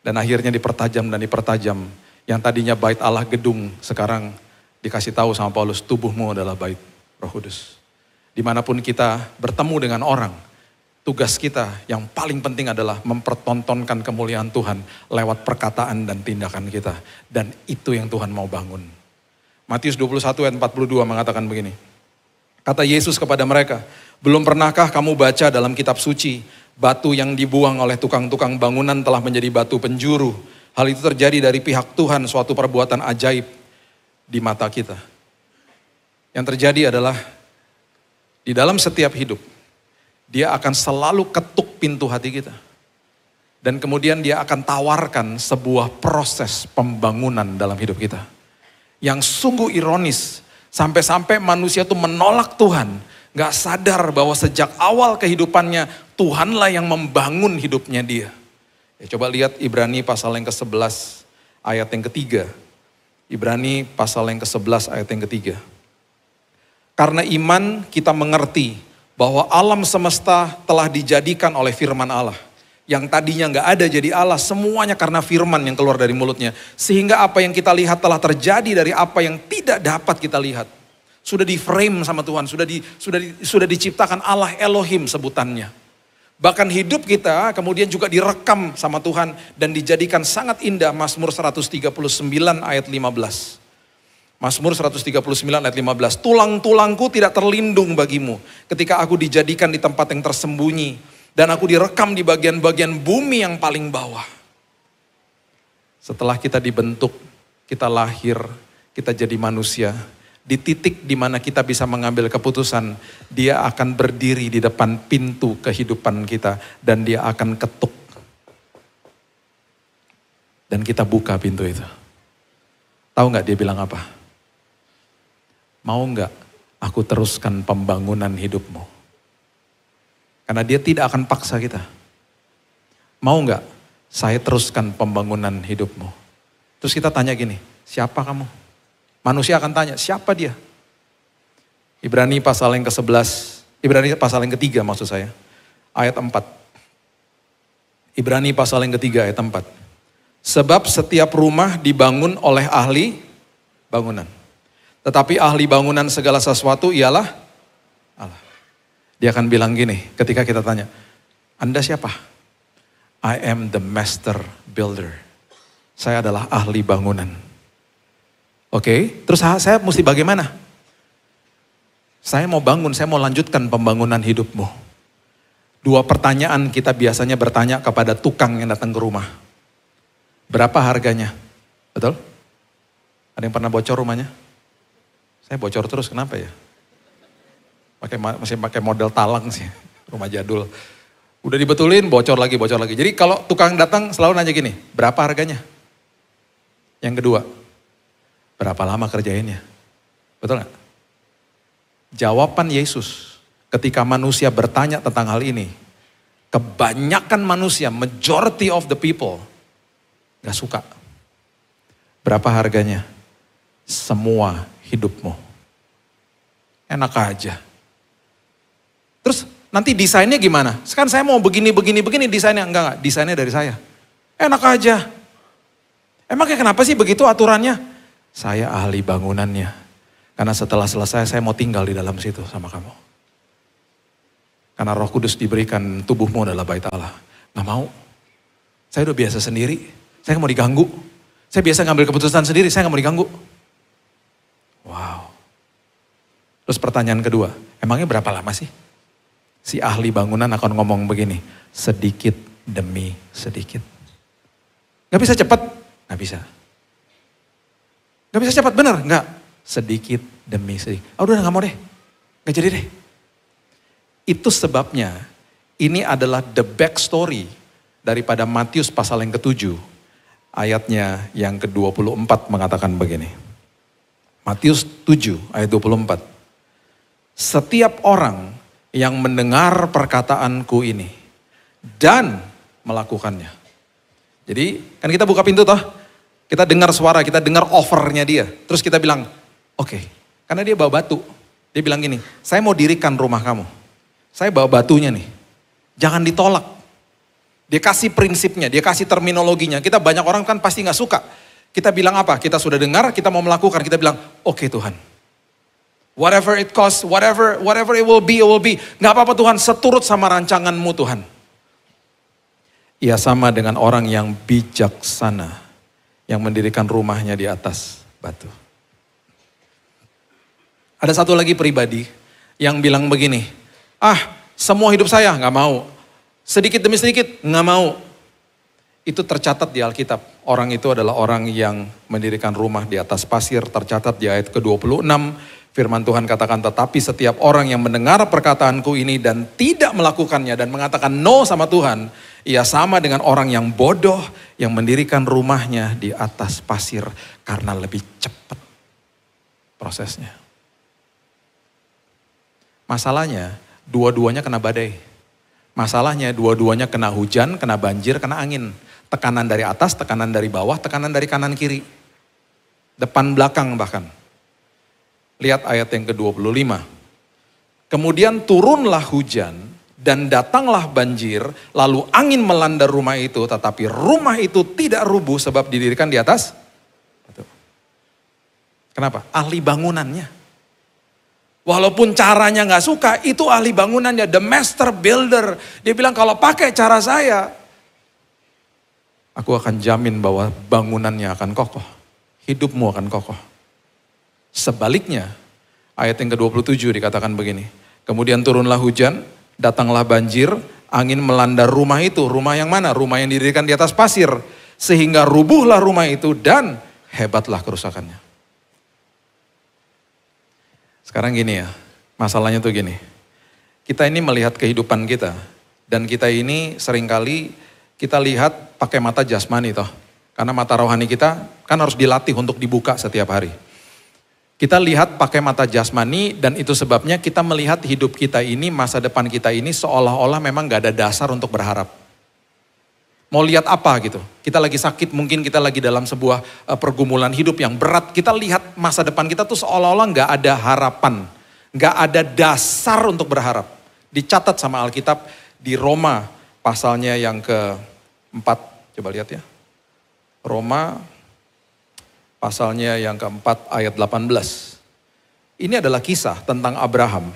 Dan akhirnya dipertajam dan dipertajam. Yang tadinya bait Allah gedung, sekarang dikasih tahu sama Paulus, tubuhmu adalah bait Roh Kudus. Dimanapun kita bertemu dengan orang, tugas kita yang paling penting adalah mempertontonkan kemuliaan Tuhan lewat perkataan dan tindakan kita. Dan itu yang Tuhan mau bangun. Matius 21 ayat 42 mengatakan begini. Kata Yesus kepada mereka, belum pernahkah kamu baca dalam kitab suci, batu yang dibuang oleh tukang-tukang bangunan telah menjadi batu penjuru. Hal itu terjadi dari pihak Tuhan, suatu perbuatan ajaib di mata kita. Yang terjadi adalah di dalam setiap hidup, dia akan selalu ketuk pintu hati kita. Dan kemudian dia akan tawarkan sebuah proses pembangunan dalam hidup kita. Yang sungguh ironis, sampai-sampai manusia itu menolak Tuhan. Gak sadar bahwa sejak awal kehidupannya, Tuhanlah yang membangun hidupnya dia. Ya, coba lihat Ibrani pasal yang ke-11 ayat yang ketiga. Ibrani pasal yang ke-11 ayat yang ketiga. Karena iman kita mengerti bahwa alam semesta telah dijadikan oleh firman Allah. Yang tadinya gak ada jadi Allah, semuanya karena firman yang keluar dari mulutnya. Sehingga apa yang kita lihat telah terjadi dari apa yang tidak dapat kita lihat. Sudah di frame sama Tuhan, sudah diciptakan Allah Elohim sebutannya. Bahkan hidup kita kemudian juga direkam sama Tuhan dan dijadikan sangat indah. Mazmur 139 ayat 15. Mazmur 139 ayat 15. Tulang-tulangku tidak terlindung bagimu ketika aku dijadikan di tempat yang tersembunyi. Dan aku direkam di bagian-bagian bumi yang paling bawah. Setelah kita dibentuk, kita lahir, kita jadi manusia. Di titik di mana kita bisa mengambil keputusan, dia akan berdiri di depan pintu kehidupan kita. Dan dia akan ketuk. Dan kita buka pintu itu. Tahu gak dia bilang apa? Mau gak aku teruskan pembangunan hidupmu? Karena dia tidak akan paksa kita. Mau gak saya teruskan pembangunan hidupmu? Terus kita tanya gini, siapa kamu? Manusia akan tanya, siapa dia? Ibrani pasal yang ke-11, Ibrani pasal yang ke-3 maksud saya. Ayat 4. Ibrani pasal yang ke-3 ayat 4. Sebab setiap rumah dibangun oleh ahli bangunan. Tetapi ahli bangunan segala sesuatu ialah Allah. Dia akan bilang gini ketika kita tanya, Anda siapa? I am the master builder. Saya adalah ahli bangunan. Oke, terus saya mesti bagaimana? Saya mau bangun, saya mau lanjutkan pembangunan hidupmu. Dua pertanyaan kita biasanya bertanya kepada tukang yang datang ke rumah. Berapa harganya? Betul? Ada yang pernah bocor rumahnya? Saya bocor terus, kenapa ya? Masih pakai model talang sih, rumah jadul. Udah dibetulin, bocor lagi. Jadi kalau tukang datang selalu nanya gini, berapa harganya? Yang kedua, berapa lama kerjainnya? Betul gak? Jawaban Yesus ketika manusia bertanya tentang hal ini, kebanyakan manusia, majority of the people, gak suka. Berapa harganya? Semua hidupmu. Enak aja. Terus nanti desainnya gimana? Sekarang saya mau begini, desainnya. Enggak, desainnya dari saya. Enak aja. Emangnya kenapa sih begitu aturannya? Saya ahli bangunannya. Karena setelah selesai saya mau tinggal di dalam situ sama kamu. Karena Roh Kudus diberikan, tubuhmu adalah bait Allah. Gak mau. Saya udah biasa sendiri. Saya gak mau diganggu. Saya biasa ngambil keputusan sendiri, saya gak mau diganggu. Wow. Terus pertanyaan kedua, emangnya berapa lama sih? Si ahli bangunan akan ngomong begini, sedikit demi sedikit. Gak bisa cepat? Gak bisa. Gak bisa cepat, bener? Gak. Sedikit demi sedikit. Oh udah gak mau deh, gak jadi deh. Itu sebabnya ini adalah the back story daripada Matius pasal yang ke-7. Ayatnya yang ke-24 mengatakan begini. Matius 7 ayat 24. Setiap orang yang mendengar perkataanku ini dan melakukannya. Jadi kan kita buka pintu toh, kita dengar suara, kita dengar offernya dia. Terus kita bilang, oke, karena dia bawa batu. Dia bilang gini, saya mau dirikan rumah kamu. Saya bawa batunya nih, jangan ditolak. Dia kasih prinsipnya, dia kasih terminologinya. Kita banyak orang kan pasti gak suka. Kita bilang apa? Kita sudah dengar, kita mau melakukan. Kita bilang, oke Tuhan. Whatever it costs, whatever it will be, it will be. Gak apa-apa Tuhan, seturut sama rancanganmu Tuhan. Ia sama dengan orang yang bijaksana, yang mendirikan rumahnya di atas batu. Ada satu lagi pribadi yang bilang begini, semua hidup saya gak mau. Sedikit demi sedikit gak mau. Itu tercatat di Alkitab. Orang itu adalah orang yang mendirikan rumah di atas pasir. Tercatat di ayat ke-26. Firman Tuhan katakan, tetapi setiap orang yang mendengar perkataanku ini dan tidak melakukannya dan mengatakan no sama Tuhan, ia sama dengan orang yang bodoh yang mendirikan rumahnya di atas pasir karena lebih cepat prosesnya. Masalahnya, dua-duanya kena badai. Masalahnya, dua-duanya kena hujan, kena banjir, kena angin. Tekanan dari atas, tekanan dari bawah, tekanan dari kanan kiri. Depan belakang bahkan. Lihat ayat yang ke-25. Kemudian turunlah hujan dan datanglah banjir, lalu angin melanda rumah itu, tetapi rumah itu tidak rubuh sebab didirikan di atas. Kenapa? Ahli bangunannya. Walaupun caranya gak suka, itu ahli bangunannya, the master builder. Dia bilang kalau pakai cara saya, aku akan jamin bahwa bangunannya akan kokoh. Hidupmu akan kokoh. Sebaliknya, ayat yang ke-27 dikatakan begini. Kemudian turunlah hujan, datanglah banjir, angin melanda rumah itu. Rumah yang mana? Rumah yang didirikan di atas pasir. Sehingga rubuhlah rumah itu dan hebatlah kerusakannya. Sekarang gini ya, masalahnya tuh gini. Kita ini melihat kehidupan kita. Dan kita ini seringkali kita lihat pakai mata jasmani toh. Karena mata rohani kita kan harus dilatih untuk dibuka setiap hari. Kita lihat pakai mata jasmani dan itu sebabnya kita melihat hidup kita ini, masa depan kita ini seolah-olah memang gak ada dasar untuk berharap. Mau lihat apa gitu. Kita lagi sakit, mungkin kita lagi dalam sebuah pergumulan hidup yang berat. Kita lihat masa depan kita tuh seolah-olah gak ada harapan. Gak ada dasar untuk berharap. Dicatat sama Alkitab di Roma pasalnya yang ke-4. Coba lihat ya. Roma pasalnya yang ke-4 ayat 18. Ini adalah kisah tentang Abraham.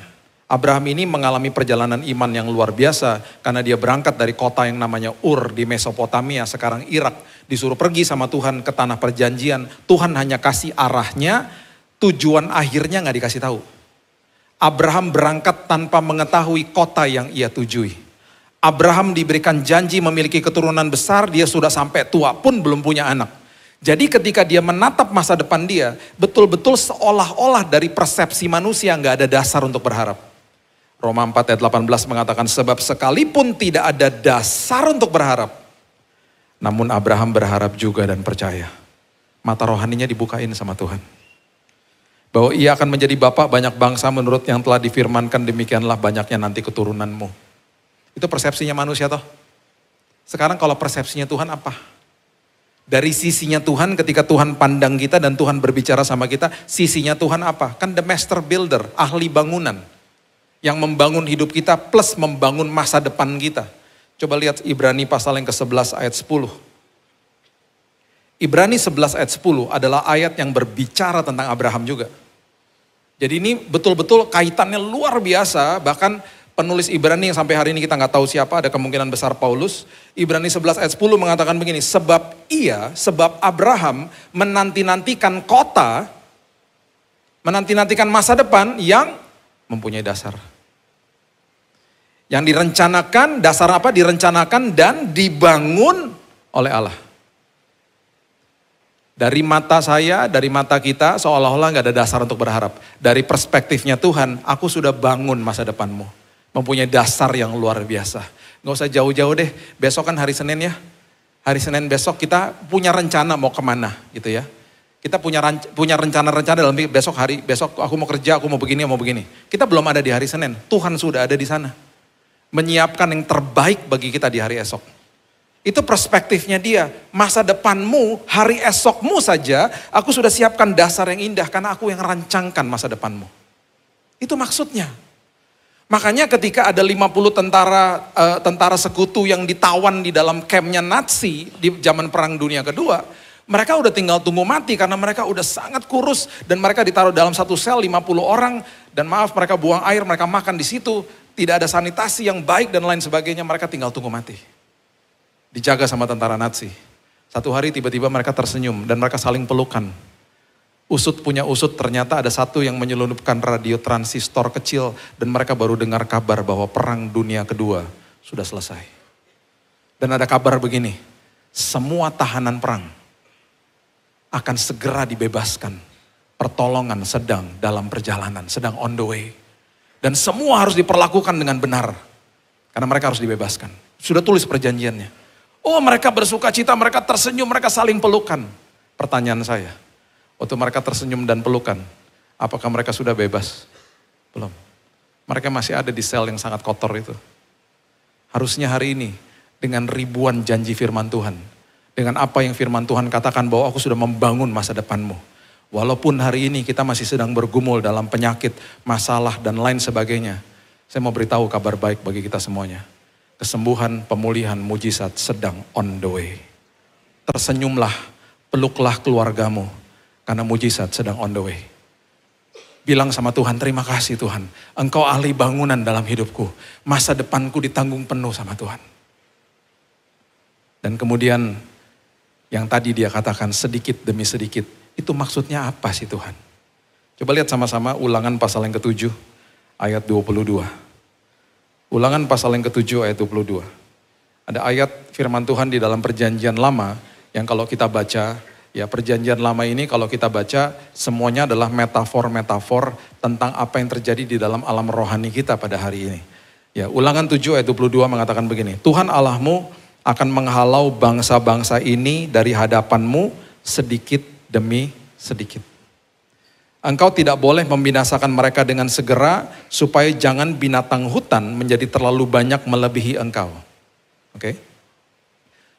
Abraham ini mengalami perjalanan iman yang luar biasa karena dia berangkat dari kota yang namanya Ur di Mesopotamia, sekarang Irak. Disuruh pergi sama Tuhan ke tanah perjanjian. Tuhan hanya kasih arahnya, tujuan akhirnya gak dikasih tahu. Abraham berangkat tanpa mengetahui kota yang ia tujui. Abraham diberikan janji memiliki keturunan besar, dia sudah sampai tua pun belum punya anak. Jadi ketika dia menatap masa depan dia, betul-betul seolah-olah dari persepsi manusia gak ada dasar untuk berharap. Roma 4 ayat 18 mengatakan, sebab sekalipun tidak ada dasar untuk berharap, namun Abraham berharap juga dan percaya. Mata rohaninya dibukain sama Tuhan. Bahwa ia akan menjadi bapak banyak bangsa menurut yang telah difirmankan, demikianlah banyaknya nanti keturunanmu. Itu persepsinya manusia toh. Sekarang kalau persepsinya Tuhan apa? Dari sisinya Tuhan ketika Tuhan pandang kita dan Tuhan berbicara sama kita, sisinya Tuhan apa? Kan the master builder, ahli bangunan. Yang membangun hidup kita plus membangun masa depan kita. Coba lihat Ibrani pasal yang ke-11 ayat 10. Ibrani 11 ayat 10 adalah ayat yang berbicara tentang Abraham juga. Jadi ini betul-betul kaitannya luar biasa, bahkan penulis Ibrani yang sampai hari ini kita nggak tahu siapa, ada kemungkinan besar Paulus. Ibrani 11 ayat 10 mengatakan begini, sebab Abraham menanti-nantikan kota, menanti-nantikan masa depan yang mempunyai dasar. Yang direncanakan, dasar apa? Direncanakan dan dibangun oleh Allah. Dari mata saya, dari mata kita, seolah-olah gak ada dasar untuk berharap. Dari perspektifnya Tuhan, aku sudah bangun masa depanmu. Mempunyai dasar yang luar biasa. Gak usah jauh-jauh deh, besok kan hari Senin ya. Hari Senin besok kita punya rencana mau kemana gitu ya. Kita punya rencana-rencana dalam besok aku mau kerja, aku mau begini, mau begini. Kita belum ada di hari Senin, Tuhan sudah ada di sana. Menyiapkan yang terbaik bagi kita di hari esok. Itu perspektifnya dia, masa depanmu, hari esokmu saja, aku sudah siapkan dasar yang indah karena aku yang rancangkan masa depanmu. Itu maksudnya. Makanya ketika ada 50 tentara sekutu yang ditawan di dalam campnya Nazi di zaman Perang Dunia Kedua, mereka udah tinggal tunggu mati karena mereka udah sangat kurus dan mereka ditaruh dalam satu sel 50 orang dan maaf mereka buang air, mereka makan di situ, tidak ada sanitasi yang baik dan lain sebagainya, mereka tinggal tunggu mati. Dijaga sama tentara Nazi. Satu hari tiba-tiba mereka tersenyum dan mereka saling pelukan. Usut punya usut, ternyata ada satu yang menyelundupkan radio transistor kecil dan mereka baru dengar kabar bahwa Perang Dunia Kedua sudah selesai. Dan ada kabar begini, semua tahanan perang akan segera dibebaskan. Pertolongan sedang dalam perjalanan, sedang on the way. Dan semua harus diperlakukan dengan benar. Karena mereka harus dibebaskan. Sudah tulis perjanjiannya. Oh, mereka bersuka cita, mereka tersenyum, mereka saling pelukan. Pertanyaan saya, waktu mereka tersenyum dan pelukan, apakah mereka sudah bebas? Belum. Mereka masih ada di sel yang sangat kotor itu. Harusnya hari ini, dengan ribuan janji firman Tuhan, dengan apa yang firman Tuhan katakan bahwa aku sudah membangun masa depanmu. Walaupun hari ini kita masih sedang bergumul dalam penyakit, masalah, dan lain sebagainya. Saya mau beritahu kabar baik bagi kita semuanya. Kesembuhan, pemulihan, mujizat sedang on the way. Tersenyumlah, peluklah keluargamu. Karena mujizat sedang on the way. Bilang sama Tuhan, terima kasih Tuhan. Engkau ahli bangunan dalam hidupku. Masa depanku ditanggung penuh sama Tuhan. Dan kemudian yang tadi dia katakan sedikit demi sedikit. Itu maksudnya apa sih Tuhan? Coba lihat sama-sama Ulangan pasal yang ke-7 ayat 22. Ulangan pasal yang ke-7 ayat 22. Ada ayat firman Tuhan di dalam perjanjian lama yang kalau kita baca, ya perjanjian lama ini kalau kita baca semuanya adalah metafor-metafor tentang apa yang terjadi di dalam alam rohani kita pada hari ini. Ya, Ulangan 7 ayat 22 mengatakan begini, Tuhan Allahmu akan menghalau bangsa-bangsa ini dari hadapanmu sedikit demi sedikit. Engkau tidak boleh membinasakan mereka dengan segera supaya jangan binatang hutan menjadi terlalu banyak melebihi engkau. Oke?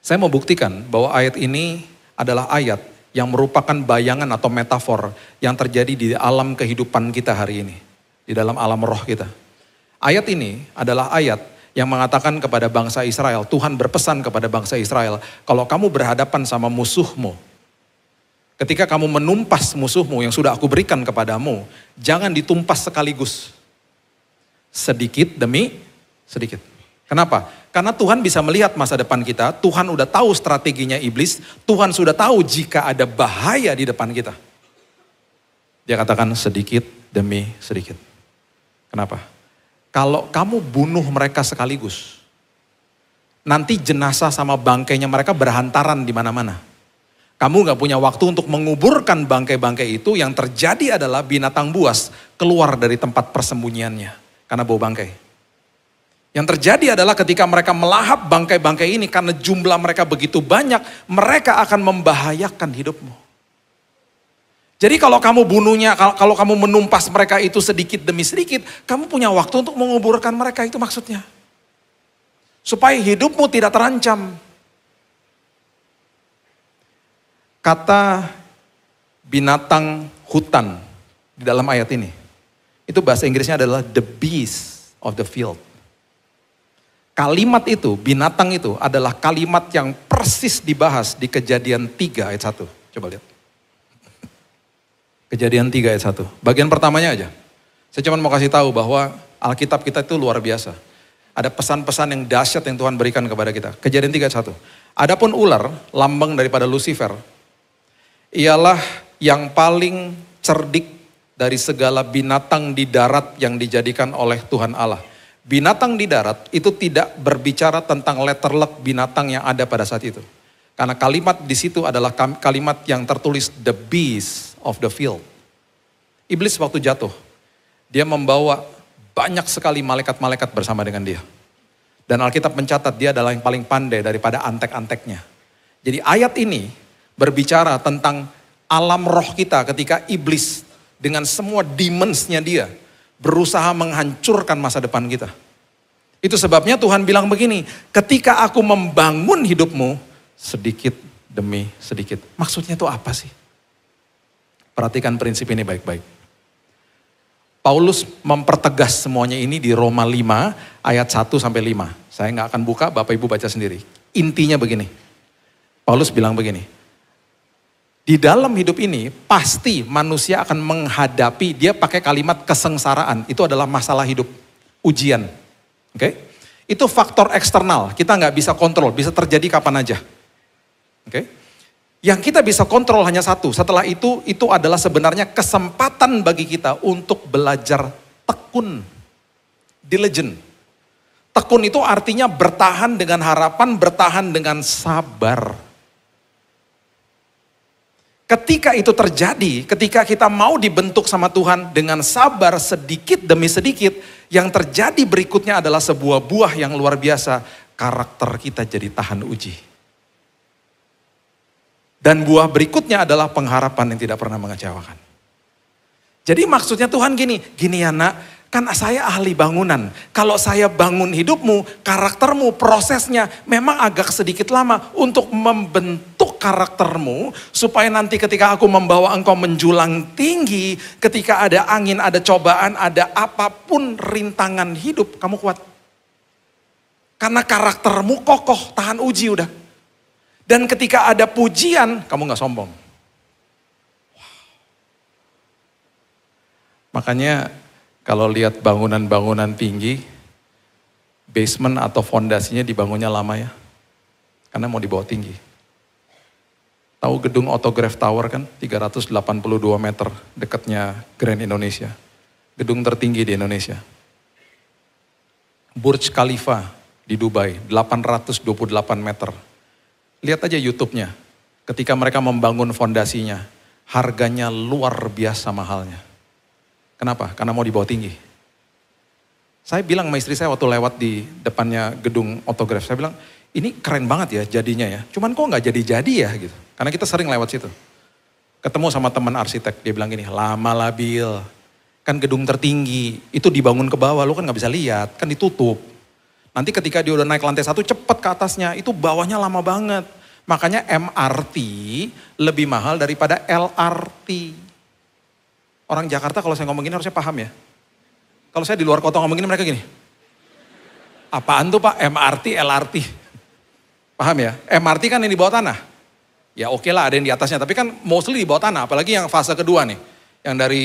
Saya mau buktikan bahwa ayat ini adalah ayat yang merupakan bayangan atau metafor yang terjadi di alam kehidupan kita hari ini. Di dalam alam roh kita. Ayat ini adalah ayat yang mengatakan kepada bangsa Israel, Tuhan berpesan kepada bangsa Israel, kalau kamu berhadapan sama musuhmu, ketika kamu menumpas musuhmu yang sudah aku berikan kepadamu, jangan ditumpas sekaligus. Sedikit demi sedikit. Kenapa? Karena Tuhan bisa melihat masa depan kita, Tuhan udah tahu strateginya iblis, Tuhan sudah tahu jika ada bahaya di depan kita. Dia katakan sedikit demi sedikit. Kenapa? Kalau kamu bunuh mereka sekaligus, nanti jenazah sama bangkainya mereka berhantaran di mana-mana. Kamu gak punya waktu untuk menguburkan bangkai-bangkai itu, yang terjadi adalah binatang buas keluar dari tempat persembunyiannya karena bau bangkai. Yang terjadi adalah ketika mereka melahap bangkai-bangkai ini karena jumlah mereka begitu banyak, mereka akan membahayakan hidupmu. Jadi kalau kamu bunuhnya, kalau kamu menumpas mereka itu sedikit demi sedikit, kamu punya waktu untuk menguburkan mereka, itu maksudnya. Supaya hidupmu tidak terancam. Kata binatang hutan di dalam ayat ini, itu bahasa Inggrisnya adalah the beast of the field. Kalimat itu, binatang itu adalah kalimat yang persis dibahas di Kejadian 3 ayat 1. Coba lihat. Kejadian 3 ayat 1. Bagian pertamanya aja. Saya cuma mau kasih tahu bahwa Alkitab kita itu luar biasa. Ada pesan-pesan yang dahsyat yang Tuhan berikan kepada kita. Kejadian 3 ayat 1. Adapun ular, lambang daripada Lucifer, ialah yang paling cerdik dari segala binatang di darat yang dijadikan oleh Tuhan Allah. Binatang di darat itu tidak berbicara tentang letterlek binatang yang ada pada saat itu. Karena kalimat di situ adalah kalimat yang tertulis the beast of the field. Iblis waktu jatuh, dia membawa banyak sekali malaikat-malaikat bersama dengan dia. Dan Alkitab mencatat dia adalah yang paling pandai daripada antek-anteknya. Jadi ayat ini berbicara tentang alam roh kita ketika iblis dengan semua demons-nya dia berusaha menghancurkan masa depan kita. Itu sebabnya Tuhan bilang begini, ketika aku membangun hidupmu sedikit demi sedikit. Maksudnya itu apa sih? Perhatikan prinsip ini baik-baik. Paulus mempertegas semuanya ini di Roma 5 ayat 1 sampai 5. Saya nggak akan buka, Bapak Ibu baca sendiri. Intinya begini. Paulus bilang begini. Di dalam hidup ini pasti manusia akan menghadapi, dia pakai kalimat kesengsaraan. Itu adalah masalah hidup, ujian. Oke? Itu faktor eksternal, kita nggak bisa kontrol, bisa terjadi kapan aja. Oke? Yang kita bisa kontrol hanya satu, setelah itu adalah sebenarnya kesempatan bagi kita untuk belajar tekun, diligent. Tekun itu artinya bertahan dengan harapan, bertahan dengan sabar. Ketika itu terjadi, ketika kita mau dibentuk sama Tuhan dengan sabar sedikit demi sedikit, yang terjadi berikutnya adalah sebuah buah yang luar biasa, karakter kita jadi tahan uji. Dan buah berikutnya adalah pengharapan yang tidak pernah mengecewakan. Jadi maksudnya Tuhan gini ya nak, kan saya ahli bangunan. Kalau saya bangun hidupmu, karaktermu, prosesnya memang agak sedikit lama untuk membentuk karaktermu. Supaya nanti ketika aku membawa engkau menjulang tinggi, ketika ada angin, ada cobaan, ada apapun rintangan hidup, kamu kuat. Karena karaktermu kokoh, tahan uji udah. Dan ketika ada pujian, kamu gak sombong. Wow. Makanya kalau lihat bangunan-bangunan tinggi, basement atau fondasinya dibangunnya lama ya. Karena mau dibawa tinggi. Tahu gedung Autograph Tower kan? 382 meter dekatnya Grand Indonesia. Gedung tertinggi di Indonesia. Burj Khalifa di Dubai, 828 meter. Lihat aja YouTube-nya, ketika mereka membangun fondasinya, harganya luar biasa mahalnya. Kenapa? Karena mau dibawa tinggi. Saya bilang sama istri saya waktu lewat di depannya gedung Autograph, saya bilang, ini keren banget ya jadinya ya, cuman kok nggak jadi-jadi ya gitu. Karena kita sering lewat situ. Ketemu sama teman arsitek, dia bilang gini, lama lah Bill, kan gedung tertinggi, itu dibangun ke bawah, lu kan nggak bisa lihat, kan ditutup. Nanti ketika dia udah naik lantai 1 cepet ke atasnya, itu bawahnya lama banget. Makanya MRT lebih mahal daripada LRT. Orang Jakarta kalau saya ngomong gini harusnya paham ya. Kalau saya di luar kota ngomong gini mereka gini. Apaan tuh Pak MRT, LRT? Paham ya? MRT kan yang di bawah tanah. Ya oke lah ada yang di atasnya, tapi kan mostly di bawah tanah. Apalagi yang fase kedua nih. Yang dari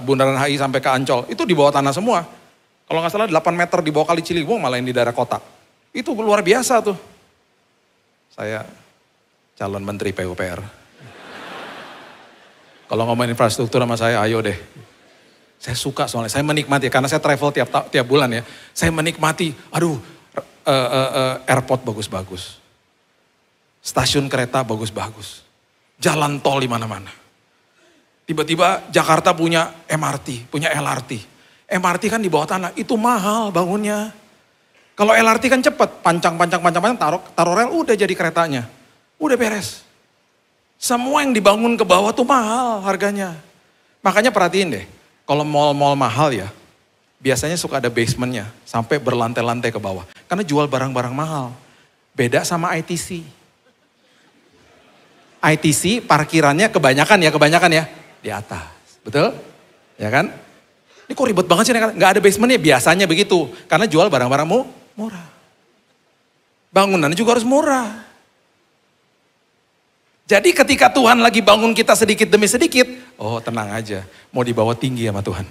Bundaran HI sampai ke Ancol, itu di bawah tanah semua. Kalau nggak salah 8 meter di bawah Kali Ciliwung malah yang di daerah kota. Itu luar biasa tuh. Saya calon menteri PUPR. Kalau ngomongin infrastruktur sama saya, ayo deh. Saya suka soalnya, saya menikmati karena saya travel tiap bulan ya. Saya menikmati, airport bagus-bagus. Stasiun kereta bagus-bagus. Jalan tol di mana-mana. Tiba-tiba Jakarta punya MRT, punya LRT. MRT kan di bawah tanah, itu mahal bangunnya. Kalau LRT kan cepat, pancang, taruh rel, udah jadi keretanya. Udah beres. Semua yang dibangun ke bawah tuh mahal harganya. Makanya perhatiin deh, kalau mall-mall mahal ya, biasanya suka ada basementnya, sampai berlantai-lantai ke bawah. Karena jual barang-barang mahal. Beda sama ITC. ITC parkirannya kebanyakan ya, di atas. Betul? Ya kan? Ini kok ribet banget sih, nggak ada basementnya, biasanya begitu. Karena jual barang-barang murah. Bangunannya juga harus murah. Jadi ketika Tuhan lagi bangun kita sedikit demi sedikit, oh tenang aja, mau dibawa tinggi sama Tuhan.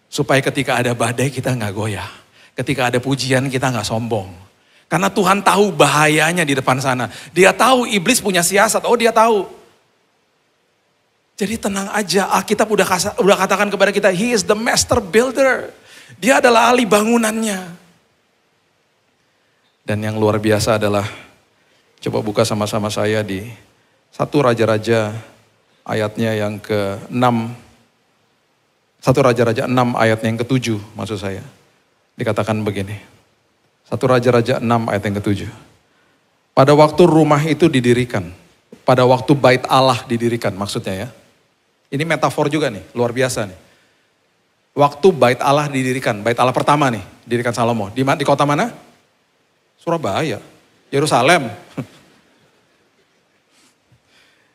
Supaya ketika ada badai kita nggak goyah. Ketika ada pujian kita nggak sombong. Karena Tuhan tahu bahayanya di depan sana. Dia tahu iblis punya siasat, dia tahu. Jadi tenang aja, Alkitab udah katakan kepada kita, He is the master builder. Dia adalah ahli bangunannya. Dan yang luar biasa adalah, coba buka sama-sama saya di 1 Raja-Raja ayatnya yang ke-6. 1 Raja-Raja 6 ayatnya yang ke-7 maksud saya. Dikatakan begini. 1 Raja-Raja 6 ayat yang ke-7. Pada waktu rumah itu didirikan. Pada waktu bait Allah didirikan maksudnya ya. Ini metafor juga nih, luar biasa nih. Waktu bait Allah didirikan, bait Allah pertama nih, didirikan Salomo. Di kota mana? Surabaya, Yerusalem.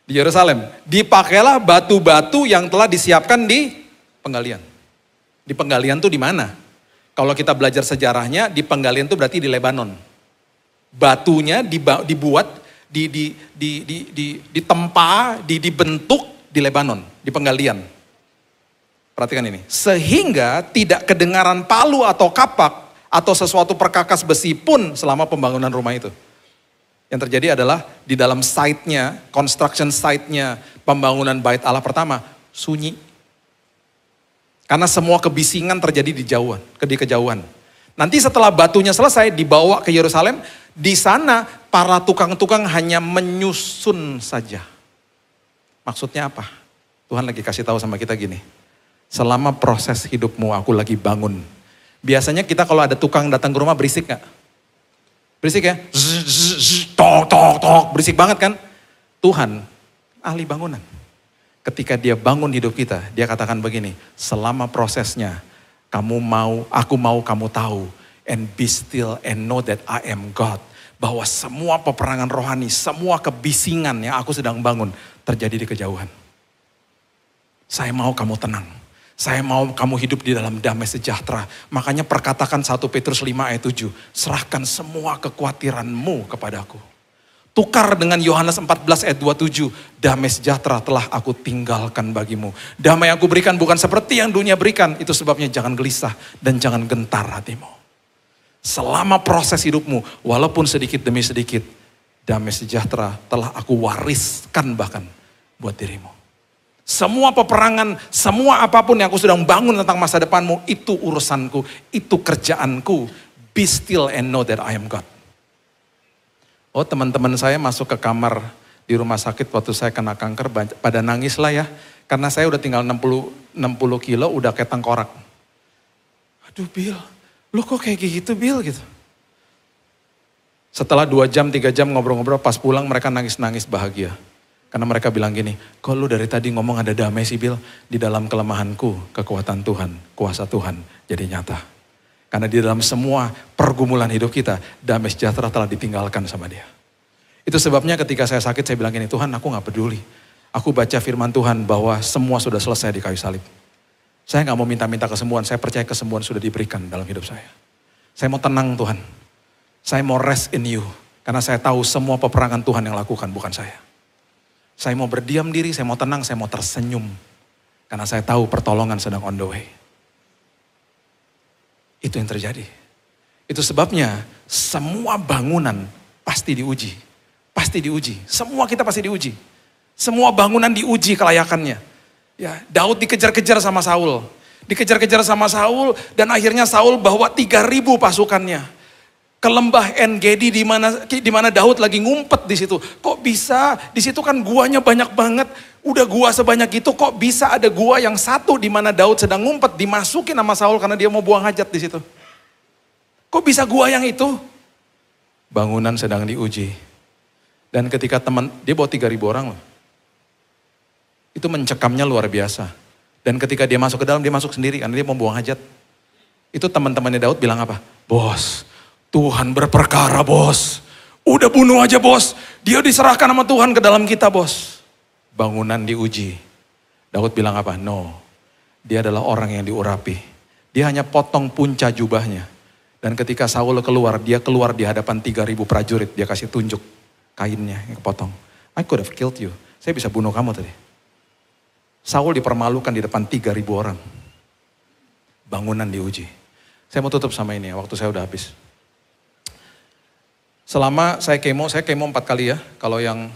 Di Yerusalem, dipakailah batu-batu yang telah disiapkan di Penggalian. Di penggalian tuh di mana? Kalau kita belajar sejarahnya, di penggalian tuh berarti di Lebanon. Batunya dibuat, ditempa, dibentuk di Lebanon, di penggalian. Perhatikan ini. Sehingga tidak kedengaran palu atau kapak atau sesuatu perkakas besi pun selama pembangunan rumah itu. Yang terjadi adalah di dalam site-nya, construction site-nya pembangunan bait Allah pertama, sunyi. Karena semua kebisingan terjadi di kejauhan. Nanti setelah batunya selesai dibawa ke Yerusalem, di sana para tukang-tukang hanya menyusun saja. Maksudnya apa? Tuhan lagi kasih tahu sama kita gini. Selama proses hidupmu aku lagi bangun. Biasanya kita kalau ada tukang datang ke rumah berisik gak? Berisik ya? Tok, tok, tok. Berisik banget kan? Tuhan ahli bangunan. Ketika dia bangun hidup kita, dia katakan begini. Selama prosesnya, aku mau kamu tahu. And be still and know that I am God. Bahwa semua peperangan rohani, semua kebisingan yang aku sedang bangun terjadi di kejauhan. Saya mau kamu tenang. Saya mau kamu hidup di dalam damai sejahtera. Makanya perkatakan 1 Petrus 5 ayat 7. Serahkan semua kekhawatiranmu kepadaku. Tukar dengan Yohanes 14 ayat 27. Damai sejahtera telah aku tinggalkan bagimu. Damai yang aku berikan bukan seperti yang dunia berikan. Itu sebabnya jangan gelisah dan jangan gentar hatimu. Selama proses hidupmu, walaupun sedikit demi sedikit, damai sejahtera telah aku wariskan bahkan buat dirimu. Semua peperangan, semua apapun yang aku sedang bangun tentang masa depanmu, itu urusanku, itu kerjaanku. Be still and know that I am God. Oh, teman-teman saya masuk ke kamar di rumah sakit waktu saya kena kanker, pada nangis lah ya. Karena saya udah tinggal 60 kilo, udah kayak tengkorak. Aduh Bill, lu kok kayak gitu Bill gitu. Setelah 2 jam, 3 jam ngobrol-ngobrol, pas pulang mereka nangis-nangis bahagia. Karena mereka bilang gini, kok lu dari tadi ngomong ada damai sih Bill? Di dalam kelemahanku, kekuatan Tuhan, kuasa Tuhan jadi nyata. Karena di dalam semua pergumulan hidup kita, damai sejahtera telah ditinggalkan sama dia. Itu sebabnya ketika saya sakit, saya bilang gini, Tuhan aku gak peduli. Aku baca firman Tuhan bahwa semua sudah selesai di kayu salib. Saya gak mau minta-minta kesembuhan, saya percaya kesembuhan sudah diberikan dalam hidup saya. Saya mau tenang Tuhan. Saya mau rest in you. Karena saya tahu semua peperangan Tuhan yang lakukan, bukan saya. Saya mau berdiam diri, saya mau tenang, saya mau tersenyum. Karena saya tahu pertolongan sedang on the way. Itu yang terjadi. Itu sebabnya semua bangunan pasti diuji. Pasti diuji. Semua kita pasti diuji. Semua bangunan diuji kelayakannya. Ya, Daud dikejar-kejar sama Saul. Dikejar-kejar sama Saul dan akhirnya Saul bawa 3.000 pasukannya. Ke lembah En-Gedi di mana Daud lagi ngumpet di situ. Kok bisa? Di situ kan guanya banyak banget. Udah gua sebanyak itu, kok bisa ada gua yang satu di mana Daud sedang ngumpet dimasukin sama Saul karena dia mau buang hajat di situ. Kok bisa gua yang itu? Bangunan sedang diuji. Dan ketika dia bawa 3.000 orang loh. Itu mencekamnya luar biasa. Dan ketika dia masuk ke dalam, dia masuk sendiri karena dia mau buang hajat. Itu teman-temannya Daud bilang apa? Bos, Tuhan berperkara bos. Udah bunuh aja bos. Dia diserahkan sama Tuhan ke dalam kita bos. Bangunan diuji. Daud bilang apa? No. Dia adalah orang yang diurapi. Dia hanya potong punca jubahnya. Dan ketika Saul keluar, dia keluar di hadapan 3.000 prajurit. Dia kasih tunjuk kainnya yang kepotong. I could have killed you. Saya bisa bunuh kamu tadi. Saul dipermalukan di depan 3.000 orang. Bangunan diuji. Saya mau tutup sama ini ya, waktu saya udah habis. Selama saya kemo 4 kali ya. Kalau yang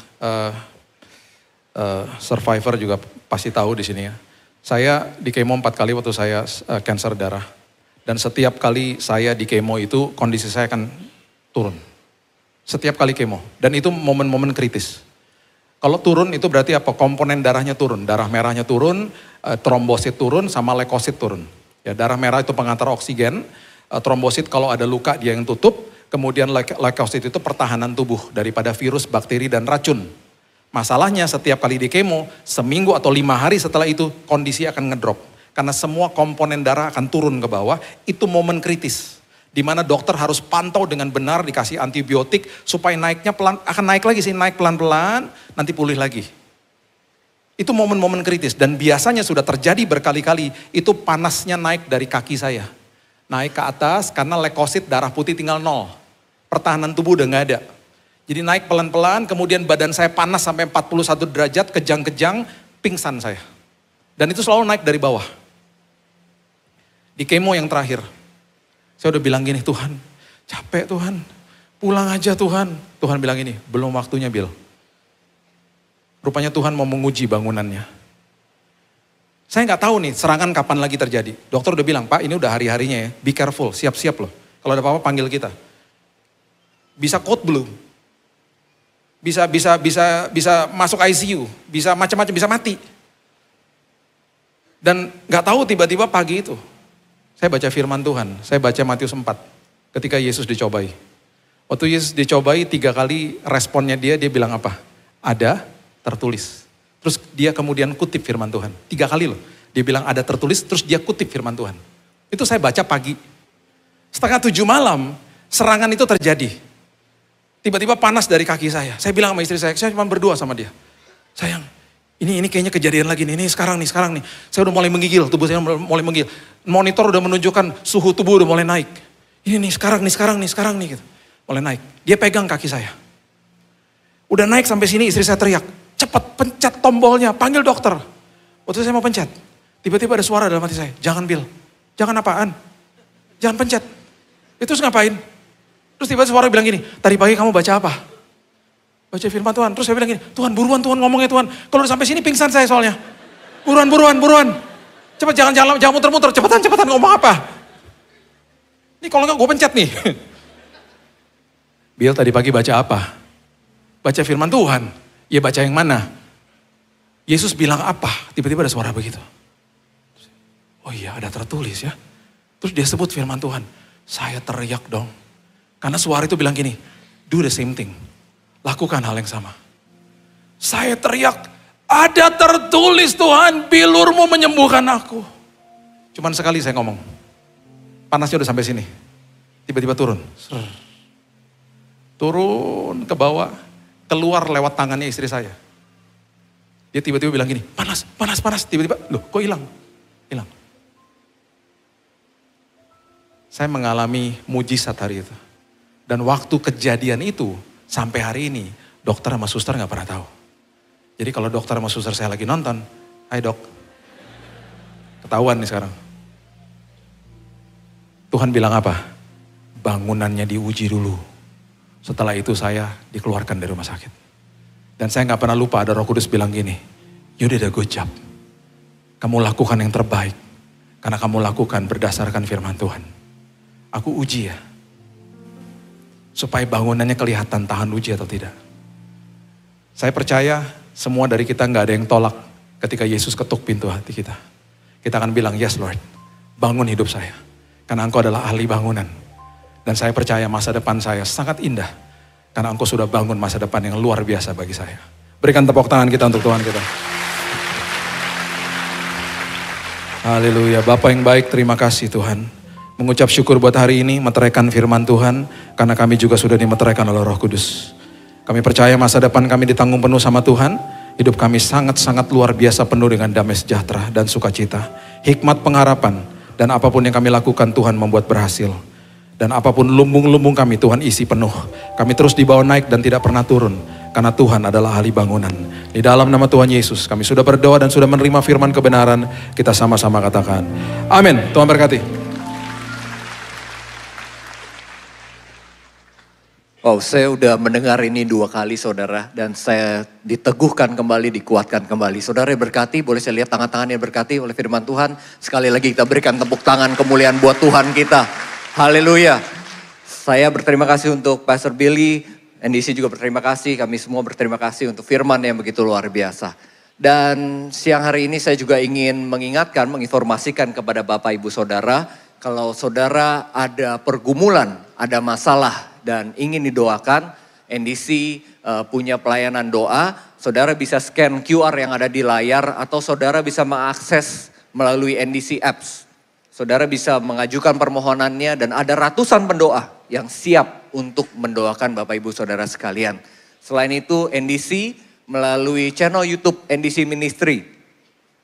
survivor juga pasti tahu di sini ya. Saya di kemo 4 kali waktu saya kanker darah. Dan setiap kali saya di kemo itu kondisi saya akan turun. Setiap kali kemo. Dan itu momen-momen kritis. Kalau turun itu berarti apa? Komponen darahnya turun. Darah merahnya turun, trombosit turun, sama leukosit turun. Ya, darah merah itu pengantar oksigen. Trombosit kalau ada luka dia yang tutup. Kemudian leukosit itu pertahanan tubuh daripada virus, bakteri, dan racun. Masalahnya setiap kali di kemo, seminggu atau 5 hari setelah itu kondisi akan ngedrop. Karena semua komponen darah akan turun ke bawah, itu momen kritis. Di mana dokter harus pantau dengan benar, dikasih antibiotik supaya naiknya akan naik lagi sih, naik pelan-pelan, nanti pulih lagi. Itu momen-momen kritis dan biasanya sudah terjadi berkali-kali. Itu panasnya naik dari kaki saya. Naik ke atas karena leukosit, darah putih tinggal 0. Pertahanan tubuh udah gak ada. Jadi naik pelan-pelan, kemudian badan saya panas sampai 41 derajat, kejang-kejang, pingsan saya. Dan itu selalu naik dari bawah. Di kemo yang terakhir, saya udah bilang gini, Tuhan, capek Tuhan, pulang aja Tuhan. Tuhan bilang gini, belum waktunya Bill. Rupanya Tuhan mau menguji bangunannya. Saya nggak tahu nih serangan kapan lagi terjadi. Dokter udah bilang, Pak ini udah hari-harinya ya, be careful, siap-siap loh. Kalau ada apa-apa panggil kita. Bisa code blue, bisa masuk ICU, bisa macam-macam, bisa mati. Dan nggak tahu tiba-tiba pagi itu, saya baca firman Tuhan, saya baca Matius 4, ketika Yesus dicobai. Waktu Yesus dicobai 3 kali responnya dia bilang apa? Ada tertulis. Terus dia kemudian kutip firman Tuhan. 3 kali loh. Dia bilang ada tertulis, terus dia kutip firman Tuhan. Itu saya baca pagi. 6:30 malam, serangan itu terjadi. Tiba-tiba panas dari kaki saya. Saya bilang sama istri saya cuma berdua sama dia. Sayang, ini kayaknya kejadian lagi nih. Ini sekarang nih. Saya udah mulai menggigil, tubuh saya mulai menggigil. Monitor udah menunjukkan suhu tubuh udah mulai naik. Ini nih, sekarang nih gitu. Mulai naik. Dia pegang kaki saya. Udah naik sampai sini istri saya teriak, cepat pencet tombolnya, panggil dokter. Waktu saya mau pencet, tiba-tiba ada suara dalam hati saya, jangan Bill, jangan apaan, jangan pencet. Itu terus ngapain? Terus tiba-tiba suara bilang gini, tadi pagi kamu baca apa? Baca firman Tuhan. Terus saya bilang gini, Tuhan buruan Tuhan ngomongnya Tuhan. Kalau udah sampai sini pingsan saya soalnya. Buruan. Cepat jangan muter-muter, cepetan ngomong apa. Ini kalau enggak gue pencet nih. Bill tadi pagi baca apa? Baca firman Tuhan. Ya baca yang mana? Yesus bilang apa? Tiba-tiba ada suara begitu. Oh iya ada tertulis ya. Terus dia sebut firman Tuhan. Saya teriak dong. Karena suara itu bilang gini, do the same thing. Lakukan hal yang sama. Saya teriak, ada tertulis Tuhan, bilurmu menyembuhkan aku. Cuman sekali saya ngomong. Panasnya udah sampai sini. Tiba-tiba turun. Turun ke bawah, keluar lewat tangannya istri saya. Dia tiba-tiba bilang gini, panas. Tiba-tiba, loh kok hilang? Hilang. Saya mengalami mujizat hari itu. Dan waktu kejadian itu, sampai hari ini, dokter sama suster gak pernah tahu. Jadi kalau dokter sama suster saya lagi nonton, hai dok, ketahuan nih sekarang. Tuhan bilang apa? Bangunannya diuji dulu. Setelah itu saya dikeluarkan dari rumah sakit. Dan saya gak pernah lupa ada Roh Kudus bilang gini, you did a good job. Kamu lakukan yang terbaik. Karena kamu lakukan berdasarkan firman Tuhan. Aku uji ya. Supaya bangunannya kelihatan tahan uji atau tidak. Saya percaya semua dari kita gak ada yang tolak ketika Yesus ketuk pintu hati kita. Kita akan bilang, yes Lord, bangun hidup saya. Karena Engkau adalah ahli bangunan. Dan saya percaya masa depan saya sangat indah. Karena Engkau sudah bangun masa depan yang luar biasa bagi saya. Berikan tepuk tangan kita untuk Tuhan kita. Haleluya, Bapa yang baik, terima kasih Tuhan. Mengucap syukur buat hari ini, meteraikan firman Tuhan. Karena kami juga sudah dimeteraikan oleh Roh Kudus. Kami percaya masa depan kami ditanggung penuh sama Tuhan. Hidup kami sangat-sangat luar biasa penuh dengan damai sejahtera dan sukacita. Hikmat pengharapan. Dan apapun yang kami lakukan Tuhan membuat berhasil. Dan apapun lumbung-lumbung kami Tuhan isi penuh. Kami terus dibawa naik dan tidak pernah turun. Karena Tuhan adalah ahli bangunan. Di dalam nama Tuhan Yesus kami sudah berdoa dan sudah menerima firman kebenaran. Kita sama-sama katakan. Amin. Tuhan berkati. Wow, saya udah mendengar ini 2 kali saudara. Dan saya diteguhkan kembali, dikuatkan kembali. Saudara berkati, boleh saya lihat tangan-tangannya berkati oleh firman Tuhan. Sekali lagi kita berikan tepuk tangan kemuliaan buat Tuhan kita. Haleluya. Saya berterima kasih untuk Pastor Billy. NDC juga berterima kasih. Kami semua berterima kasih untuk firman yang begitu luar biasa. Dan siang hari ini saya juga ingin mengingatkan, menginformasikan kepada Bapak Ibu Saudara. Kalau saudara ada pergumulan, ada masalah dan ingin didoakan, NDC punya pelayanan doa. Saudara bisa scan QR yang ada di layar atau saudara bisa mengakses melalui NDC Apps. Saudara bisa mengajukan permohonannya dan ada ratusan pendoa yang siap untuk mendoakan Bapak Ibu Saudara sekalian. Selain itu NDC melalui channel YouTube NDC Ministry.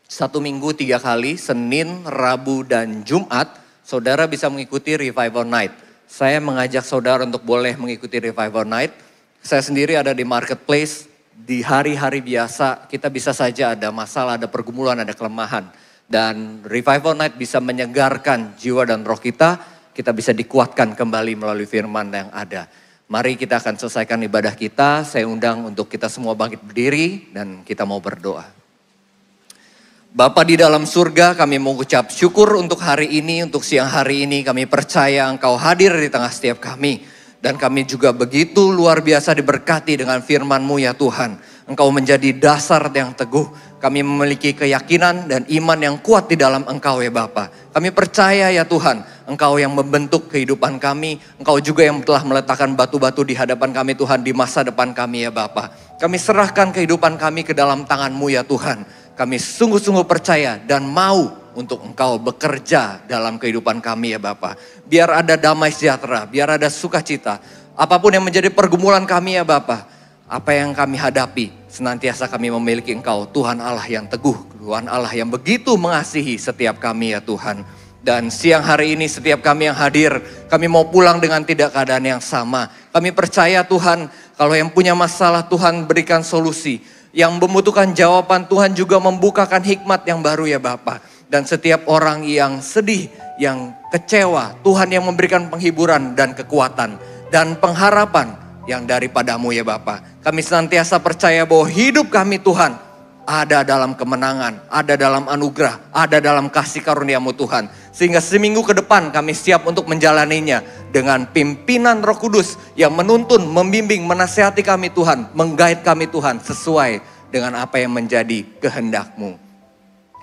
1 minggu 3 kali, Senin, Rabu, dan Jumat, saudara bisa mengikuti Revival Night. Saya mengajak saudara untuk boleh mengikuti Revival Night. Saya sendiri ada di marketplace, di hari-hari biasa kita bisa saja ada masalah, ada pergumulan, ada kelemahan. Dan Revival Night bisa menyegarkan jiwa dan roh kita bisa dikuatkan kembali melalui firman yang ada. Mari kita akan selesaikan ibadah kita, saya undang untuk kita semua bangkit berdiri dan kita mau berdoa. Bapa di dalam surga, kami mau ucap syukur untuk hari ini, untuk siang hari ini. Kami percaya Engkau hadir di tengah setiap kami. Dan kami juga begitu luar biasa diberkati dengan firman-Mu ya Tuhan. Engkau menjadi dasar yang teguh. Kami memiliki keyakinan dan iman yang kuat di dalam Engkau ya Bapa. Kami percaya ya Tuhan, Engkau yang membentuk kehidupan kami. Engkau juga yang telah meletakkan batu-batu di hadapan kami Tuhan di masa depan kami ya Bapa. Kami serahkan kehidupan kami ke dalam tangan-Mu ya Tuhan. Kami sungguh-sungguh percaya dan mau untuk Engkau bekerja dalam kehidupan kami ya Bapa. Biar ada damai sejahtera, biar ada sukacita. Apapun yang menjadi pergumulan kami ya Bapa. Apa yang kami hadapi, senantiasa kami memiliki Engkau, Tuhan Allah yang teguh. Tuhan Allah yang begitu mengasihi setiap kami ya Tuhan. Dan siang hari ini setiap kami yang hadir, kami mau pulang dengan tidak keadaan yang sama. Kami percaya Tuhan, kalau yang punya masalah Tuhan berikan solusi. Yang membutuhkan jawaban Tuhan juga membukakan hikmat yang baru ya Bapa. Dan setiap orang yang sedih, yang kecewa, Tuhan yang memberikan penghiburan dan kekuatan. Dan pengharapan yang daripada-Mu ya Bapa. Kami senantiasa percaya bahwa hidup kami Tuhan ada dalam kemenangan, ada dalam anugerah, ada dalam kasih karunia-Mu Tuhan. Sehingga seminggu ke depan kami siap untuk menjalaninya dengan pimpinan Roh Kudus yang menuntun, membimbing, menasihati kami Tuhan, menggait kami Tuhan sesuai dengan apa yang menjadi kehendak-Mu.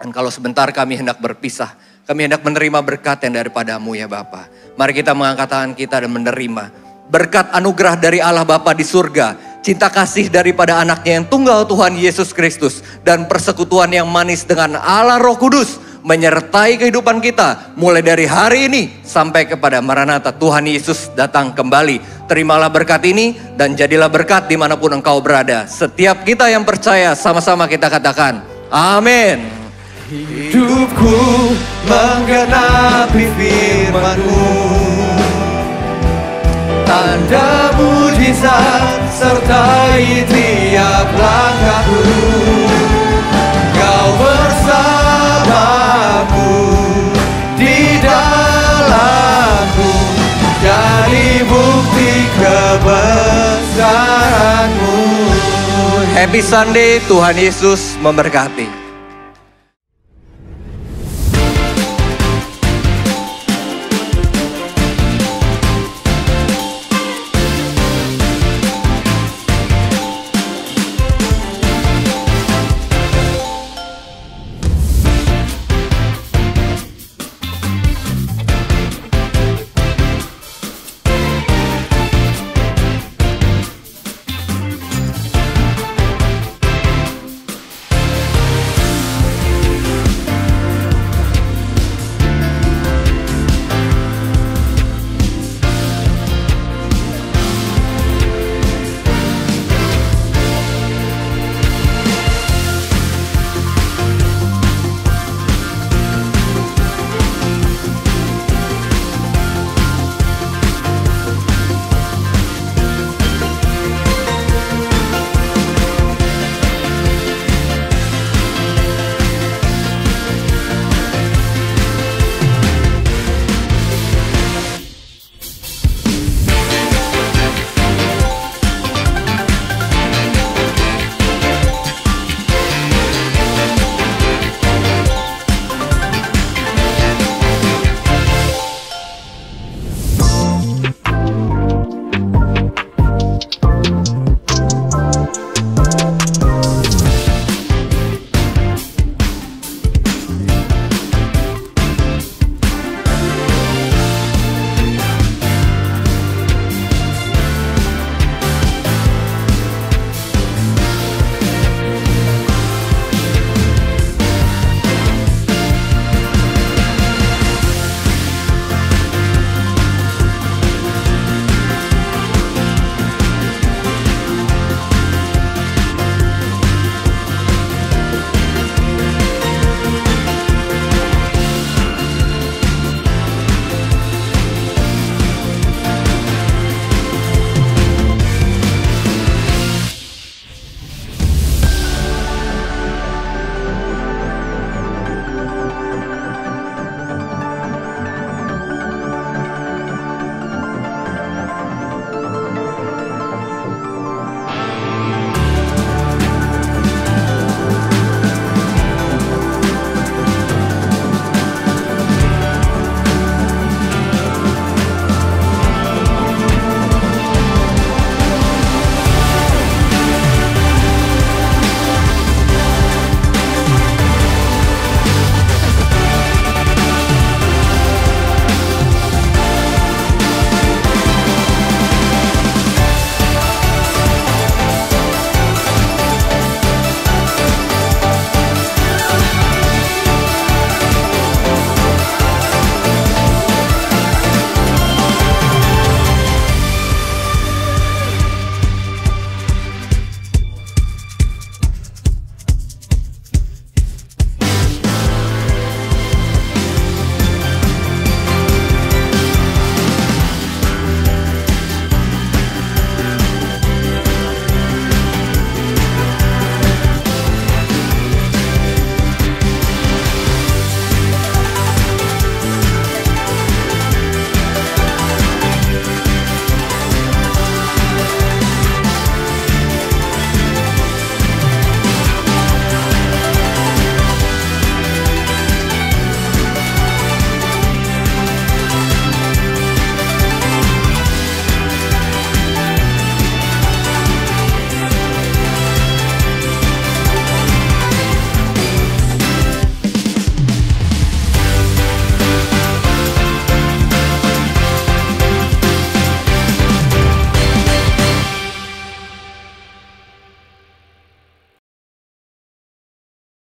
Dan kalau sebentar kami hendak berpisah, kami hendak menerima berkat yang daripada-Mu ya Bapa. Mari kita mengangkat tangan kita dan menerima berkat anugerah dari Allah Bapa di surga, cinta kasih daripada anaknya yang tunggal Tuhan Yesus Kristus, dan persekutuan yang manis dengan Allah Roh Kudus menyertai kehidupan kita mulai dari hari ini sampai kepada Maranatha Tuhan Yesus datang kembali. Terimalah berkat ini dan jadilah berkat dimanapun engkau berada. Setiap kita yang percaya sama-sama kita katakan amin. Hidupku menggenapi firman-Mu, tanda mujizat sertai tiap langkahku. Kau bersamaku di dalamku, jadi bukti kebesaran-Mu. Happy Sunday, Tuhan Yesus memberkati.